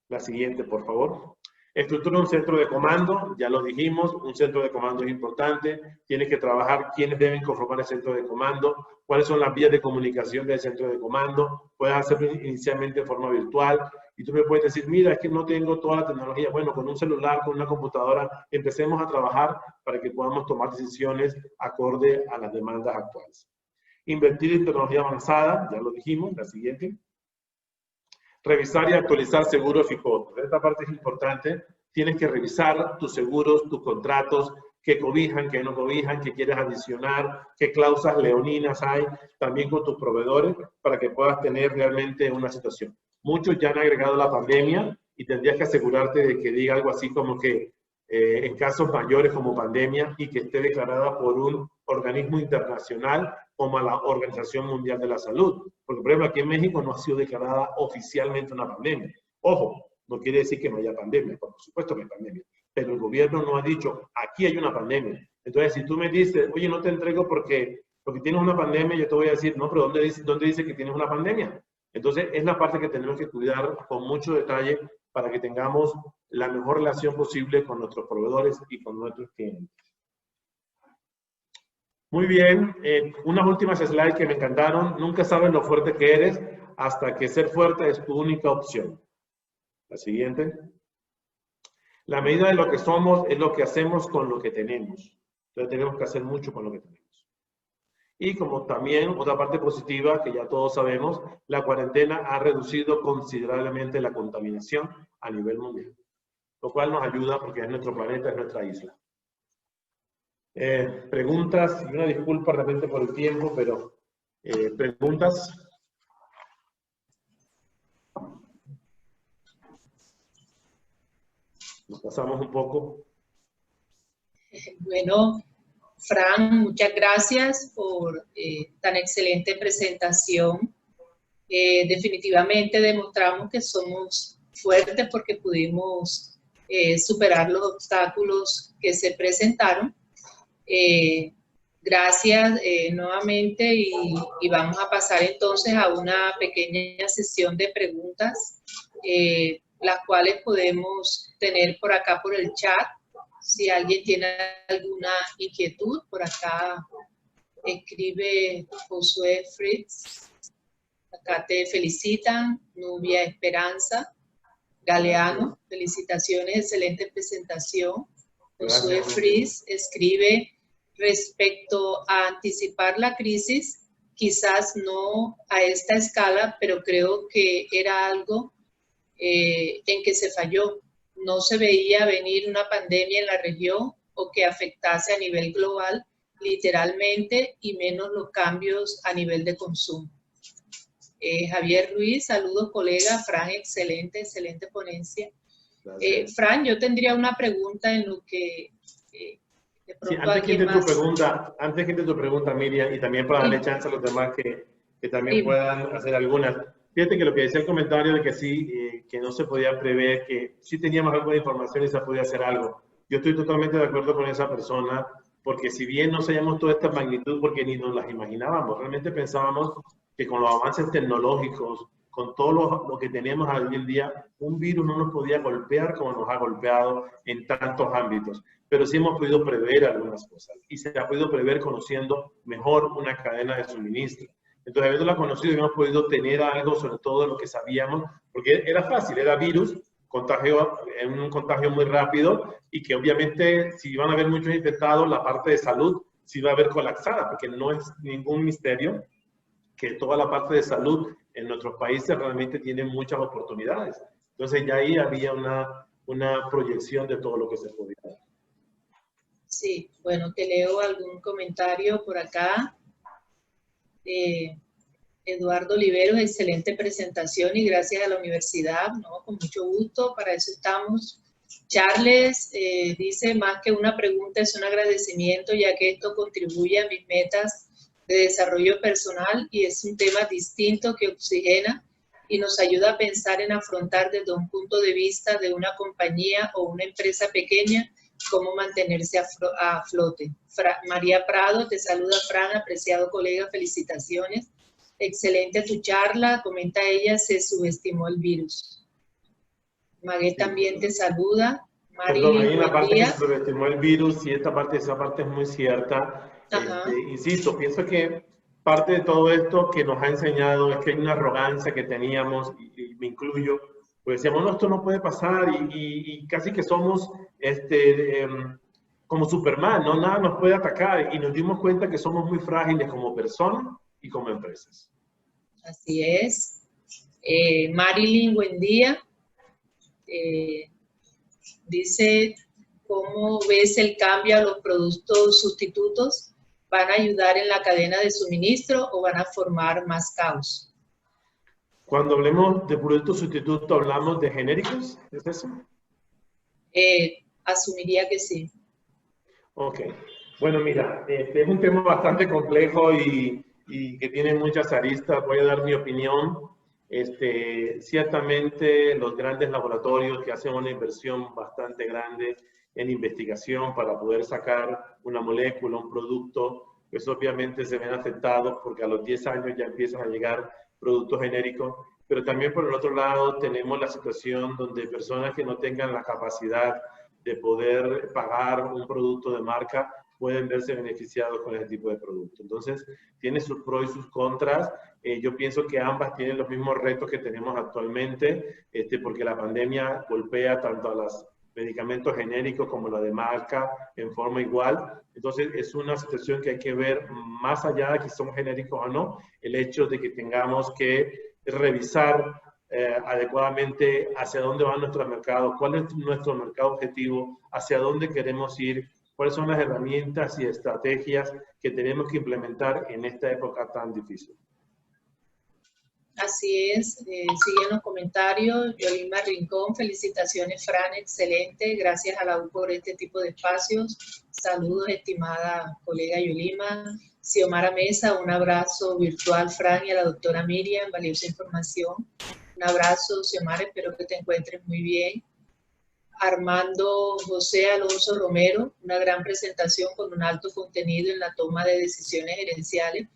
La siguiente, por favor. Estructura un centro de comando, ya lo dijimos, un centro de comando es importante, tienes que trabajar quiénes deben conformar el centro de comando, cuáles son las vías de comunicación del centro de comando, puedes hacerlo inicialmente de forma virtual, y tú me puedes decir, mira, es que no tengo toda la tecnología. Bueno, con un celular, con una computadora, empecemos a trabajar para que podamos tomar decisiones acorde a las demandas actuales. Invertir en tecnología avanzada, ya lo dijimos, la siguiente. Revisar y actualizar seguros y costos. Esta parte es importante. Tienes que revisar tus seguros, tus contratos, qué cobijan, qué no cobijan, qué quieres adicionar, qué cláusulas leoninas hay, también con tus proveedores, para que puedas tener realmente una situación. Muchos ya han agregado la pandemia y tendrías que asegurarte de que diga algo así como que en casos mayores como pandemia y que esté declarada por un organismo internacional como la Organización Mundial de la Salud. Porque, por ejemplo, aquí en México no ha sido declarada oficialmente una pandemia. Ojo, no quiere decir que no haya pandemia, por supuesto que hay pandemia, pero el gobierno no ha dicho, aquí hay una pandemia. Entonces, si tú me dices, oye, no te entrego porque tienes una pandemia, yo te voy a decir, no, pero ¿dónde dice que tienes una pandemia? Entonces, es la parte que tenemos que cuidar con mucho detalle para que tengamos la mejor relación posible con nuestros proveedores y con nuestros clientes. Muy bien, unas últimas slides que me encantaron. Nunca sabes lo fuerte que eres hasta que ser fuerte es tu única opción. La siguiente. La medida de lo que somos es lo que hacemos con lo que tenemos. Entonces tenemos que hacer mucho con lo que tenemos. Y como también otra parte positiva que ya todos sabemos, la cuarentena ha reducido considerablemente la contaminación a nivel mundial, lo cual nos ayuda porque es nuestro planeta, es nuestra isla. Preguntas, y una disculpa realmente por el tiempo, pero preguntas. Nos pasamos un poco. Bueno, Fran, muchas gracias por tan excelente presentación. Definitivamente demostramos que somos fuertes porque pudimos superar los obstáculos que se presentaron. Gracias nuevamente y vamos a pasar entonces a una pequeña sesión de preguntas, las cuales podemos tener por acá por el chat. Si alguien tiene alguna inquietud, por acá escribe Josué Fritz. Acá te felicitan, Nubia Esperanza, Galeano, felicitaciones, excelente presentación. Josué Fritz escribe, respecto a anticipar la crisis, quizás no a esta escala, pero creo que era algo en que se falló. No se veía venir una pandemia en la región o que afectase a nivel global, literalmente, y menos los cambios a nivel de consumo. Javier Ruiz, saludos colega. Fran, excelente ponencia. Fran, yo tendría una pregunta en lo que de pronto sí, antes que tu pregunta, Miriam, y también para darle chance a los demás que también puedan hacer algunas. Fíjate que lo que decía el comentario de que sí, que no se podía prever, que sí teníamos algo de información y se podía hacer algo. Yo estoy totalmente de acuerdo con esa persona, porque si bien no sabíamos toda esta magnitud, porque ni nos las imaginábamos, realmente pensábamos que con los avances tecnológicos, con todo lo que tenemos hoy en día, un virus no nos podía golpear como nos ha golpeado en tantos ámbitos. Pero sí hemos podido prever algunas cosas y se ha podido prever conociendo mejor una cadena de suministro. Entonces, habiéndola conocido, hemos podido tener algo sobre todo lo que sabíamos, porque era fácil, era virus, un contagio muy rápido y que obviamente si iban a haber muchos infectados, la parte de salud sí va a haber colapsada, porque no es ningún misterio que toda la parte de salud en nuestros países realmente tiene muchas oportunidades. Entonces ya ahí había una proyección de todo lo que se podía hacer. Sí, bueno, te leo algún comentario por acá. Eduardo Oliveros, excelente presentación y gracias a la universidad, ¿no? Con mucho gusto, para eso estamos. Charles dice, más que una pregunta es un agradecimiento, ya que esto contribuye a mis metas de desarrollo personal y es un tema distinto que oxigena y nos ayuda a pensar en afrontar desde un punto de vista de una compañía o una empresa pequeña cómo mantenerse a flote. María Prado, te saluda Fran, apreciado colega, felicitaciones. Excelente tu charla, comenta ella, se subestimó el virus. Magué también te saluda. Perdón, hay una parte que día. se subestimó el virus y esa parte es muy cierta. Insisto, pienso que parte de todo esto que nos ha enseñado es que hay una arrogancia que teníamos, y me incluyo, pues decíamos, no, esto no puede pasar y casi que somos como Superman, ¿no? Nada nos puede atacar y nos dimos cuenta que somos muy frágiles como personas y como empresas. Así es. Marilyn, buen día. Dice, ¿cómo ves el cambio a los productos sustitutos? ¿Van a ayudar en la cadena de suministro o van a formar más caos? Cuando hablemos de productos sustitutos, ¿hablamos de genéricos? ¿Es eso? Asumiría que sí. Ok. Bueno, mira, es un tema bastante complejo y que tiene muchas aristas. Voy a dar mi opinión. Ciertamente los grandes laboratorios que hacen una inversión bastante grande en investigación para poder sacar una molécula, un producto, pues obviamente se ven afectados porque a los 10 años ya empiezan a llegar productos genéricos, pero también por el otro lado tenemos la situación donde personas que no tengan la capacidad de poder pagar un producto de marca pueden verse beneficiados con ese tipo de producto. Entonces, tiene sus pros y sus contras. Yo pienso que ambas tienen los mismos retos que tenemos actualmente, porque la pandemia golpea tanto a los medicamentos genéricos como la de marca en forma igual. Entonces, es una situación que hay que ver más allá de que son genéricos o no, el hecho de que tengamos que revisar adecuadamente hacia dónde va nuestro mercado, cuál es nuestro mercado objetivo, hacia dónde queremos ir, cuáles son las herramientas y estrategias que tenemos que implementar en esta época tan difícil. Así es, siguen los comentarios. Yolima Rincón, felicitaciones Fran, excelente, gracias a la U por este tipo de espacios. Saludos, estimada colega Yolima. Xiomara Mesa, un abrazo virtual Fran y a la doctora Miriam, valiosa información. Un abrazo Xiomara, espero que te encuentres muy bien. Armando José Alonso Romero, una gran presentación con un alto contenido en la toma de decisiones gerenciales.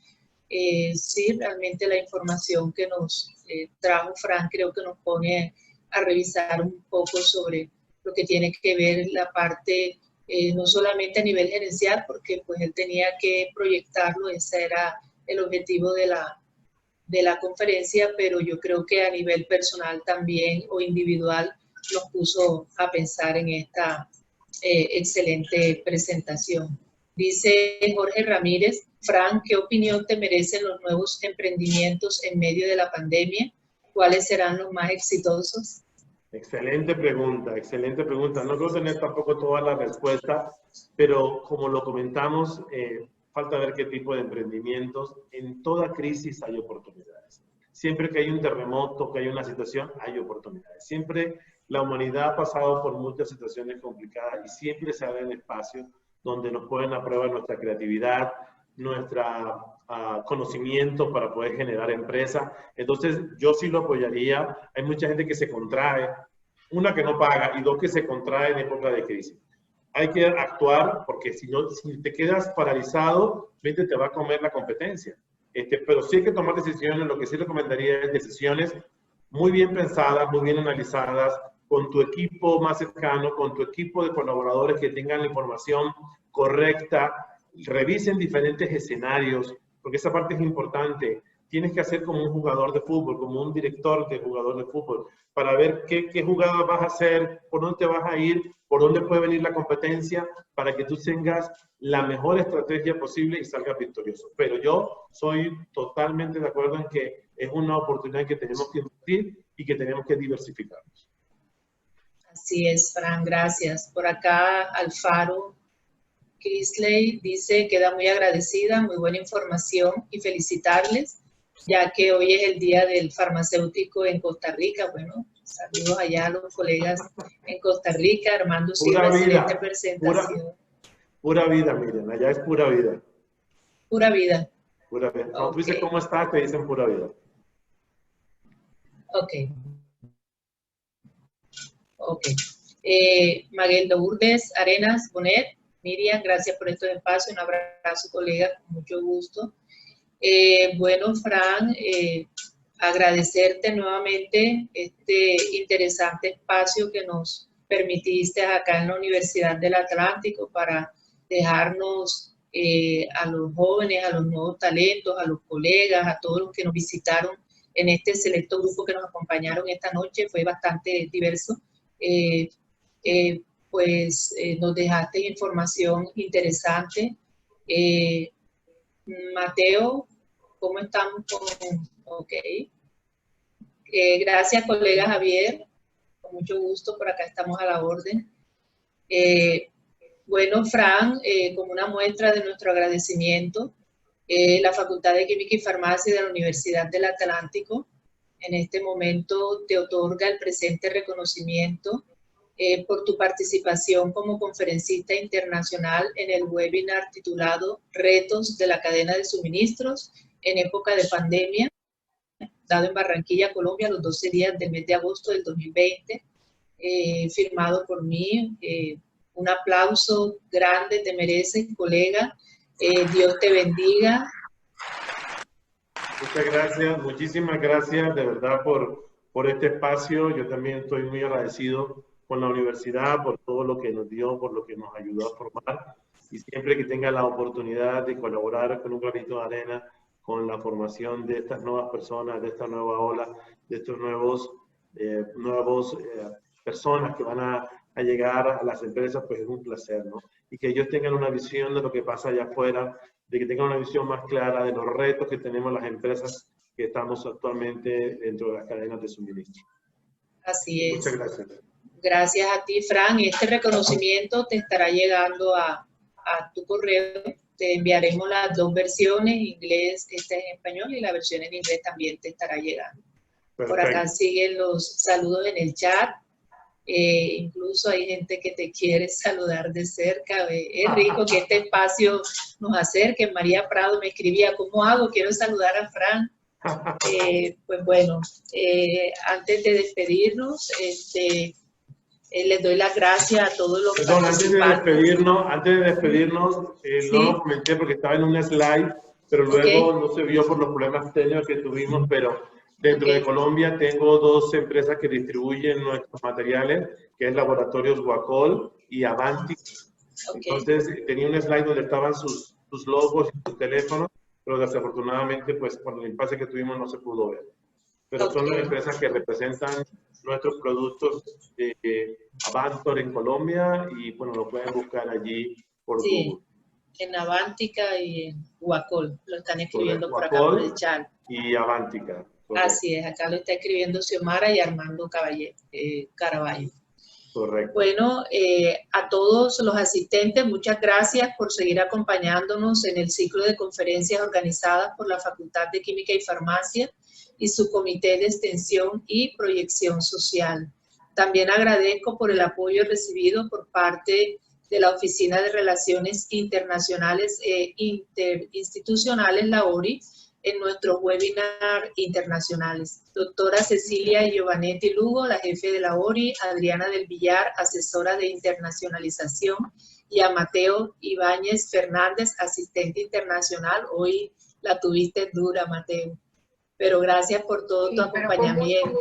Sí, realmente la información que nos trajo Fran creo que nos pone a revisar un poco sobre lo que tiene que ver la parte, no solamente a nivel gerencial, porque pues él tenía que proyectarlo, ese era el objetivo de la conferencia, pero yo creo que a nivel personal también o individual nos puso a pensar en esta excelente presentación. Dice Jorge Ramírez, Fran, ¿qué opinión te merecen los nuevos emprendimientos en medio de la pandemia? ¿Cuáles serán los más exitosos? Excelente pregunta, excelente pregunta. No creo tener tampoco todas las respuestas, pero como lo comentamos, falta ver qué tipo de emprendimientos. En toda crisis hay oportunidades. Siempre que hay un terremoto, que hay una situación, hay oportunidades. Siempre la humanidad ha pasado por muchas situaciones complicadas y siempre se abren espacios donde nos ponen a prueba nuestra creatividad, nuestro conocimiento para poder generar empresas. Entonces, yo sí lo apoyaría. Hay mucha gente que se contrae, una que no paga y dos que se contrae en época de crisis. Hay que actuar porque si te quedas paralizado, te va a comer la competencia. Pero sí hay que tomar decisiones. Lo que sí recomendaría es decisiones muy bien pensadas, muy bien analizadas, con tu equipo más cercano, con tu equipo de colaboradores que tengan la información correcta, revisen diferentes escenarios, porque esa parte es importante. Tienes que hacer como un jugador de fútbol, como un director de jugador de fútbol, para ver qué jugada vas a hacer, por dónde te vas a ir, por dónde puede venir la competencia, para que tú tengas la mejor estrategia posible y salgas victorioso. Pero yo soy totalmente de acuerdo en que es una oportunidad que tenemos que invertir y que tenemos que diversificarnos. Así es, Fran, gracias. Por acá, Alfaro Crisley dice, queda muy agradecida, muy buena información y felicitarles, ya que hoy es el Día del Farmacéutico en Costa Rica. Bueno, saludos allá a los colegas en Costa Rica. Armando Silva, excelente presentación. Pura vida, Miriam, allá es pura vida. Pura vida. Pura vida. Cuando tú dices cómo estás, te dicen pura vida. Ok. Ok. Maguel Lourdes Arenas Bonet, Miriam, gracias por estos espacios. Un abrazo, colega, con mucho gusto. Bueno, Fran, agradecerte nuevamente este interesante espacio que nos permitiste acá en la Universidad del Atlántico para dejarnos a los jóvenes, a los nuevos talentos, a los colegas, a todos los que nos visitaron en este selecto grupo que nos acompañaron esta noche. Fue bastante diverso. Nos dejaste información interesante. Mateo, ¿cómo estamos con...? Ok. Gracias, colega Javier. Con mucho gusto, por acá estamos a la orden. Bueno, Fran, como una muestra de nuestro agradecimiento, la Facultad de Química y Farmacia de la Universidad del Atlántico en este momento te otorga el presente reconocimiento por tu participación como conferencista internacional en el webinar titulado Retos de la cadena de suministros en época de pandemia, dado en Barranquilla, Colombia, los 12 días del mes de agosto del 2020, firmado por mí. Un aplauso grande, te mereces, colega. Dios te bendiga. Muchas gracias, muchísimas gracias de verdad por este espacio. Yo también estoy muy agradecido con la universidad por todo lo que nos dio, por lo que nos ayudó a formar. Y siempre que tenga la oportunidad de colaborar con un granito de arena con la formación de estas nuevas personas, de esta nueva ola, de estos nuevos personas que van a llegar a las empresas, pues es un placer, ¿no? Y que ellos tengan una visión de lo que pasa allá afuera, de que tengan una visión más clara de los retos que tenemos las empresas que estamos actualmente dentro de las cadenas de suministro. Así es. Muchas gracias. Gracias a ti, Fran. Este reconocimiento te estará llegando a tu correo. Te enviaremos las dos versiones, inglés, esta en español, y la versión en inglés también te estará llegando. Perfecto. Por acá siguen los saludos en el chat. Incluso hay gente que te quiere saludar de cerca. Es rico que este espacio nos acerque. María Prado me escribía, ¿cómo hago? Quiero saludar a Fran. Pues bueno, antes de despedirnos, les doy las gracias a todos los participantes. Antes de despedirnos, ¿sí? No lo comenté porque estaba en un slide, pero luego no se vio por los problemas técnicos que tuvimos, pero dentro de Colombia tengo dos empresas que distribuyen nuestros materiales, que es Laboratorios Guacol y Avanti. Entonces tenía un slide donde estaban sus logos y sus teléfonos, pero desafortunadamente, pues por el impasse que tuvimos no se pudo ver. Pero son las empresas que representan nuestros productos de Avantor en Colombia y bueno, lo pueden buscar allí por Google. En Avantica y en Guacol, lo están escribiendo por acá por el chat. Y Avantica. Así es, acá lo está escribiendo Xiomara y Armando Caraballo. Correcto. Bueno, a todos los asistentes, muchas gracias por seguir acompañándonos en el ciclo de conferencias organizadas por la Facultad de Química y Farmacia y su Comité de Extensión y Proyección Social. También agradezco por el apoyo recibido por parte de la Oficina de Relaciones Internacionales e Interinstitucionales, la ORI, en nuestros webinars internacionales. Doctora Cecilia Giovanetti Lugo, la jefe de la ORI, Adriana del Villar, asesora de internacionalización, y a Mateo Ibáñez Fernández, asistente internacional. Hoy la tuviste dura, Mateo, pero gracias por todo tu acompañamiento.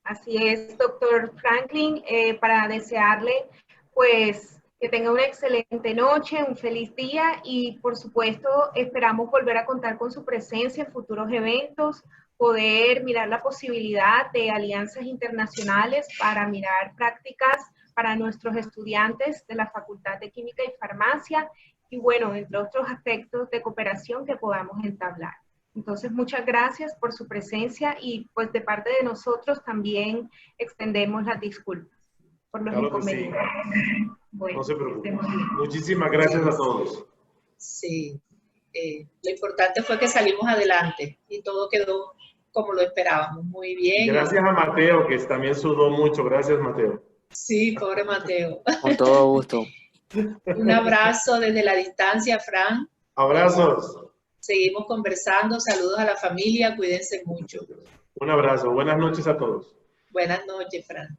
Así es, doctor Franklin, para desearle pues que tenga una excelente noche, un feliz día y por supuesto esperamos volver a contar con su presencia en futuros eventos, poder mirar la posibilidad de alianzas internacionales para mirar prácticas para nuestros estudiantes de la Facultad de Química y Farmacia y bueno, entre otros aspectos de cooperación que podamos entablar. Entonces, muchas gracias por su presencia y pues de parte de nosotros también extendemos las disculpas por los inconvenientes. Bueno, no se preocupen. Muchísimas gracias a todos. Sí, lo importante fue que salimos adelante y todo quedó como lo esperábamos, muy bien. Gracias a Mateo, que también sudó mucho. Gracias, Mateo. Sí, pobre Mateo. Con todo gusto. Un abrazo desde la distancia, Fran. Abrazos. Seguimos conversando, saludos a la familia, cuídense mucho. Un abrazo. Buenas noches a todos. Buenas noches, Fran.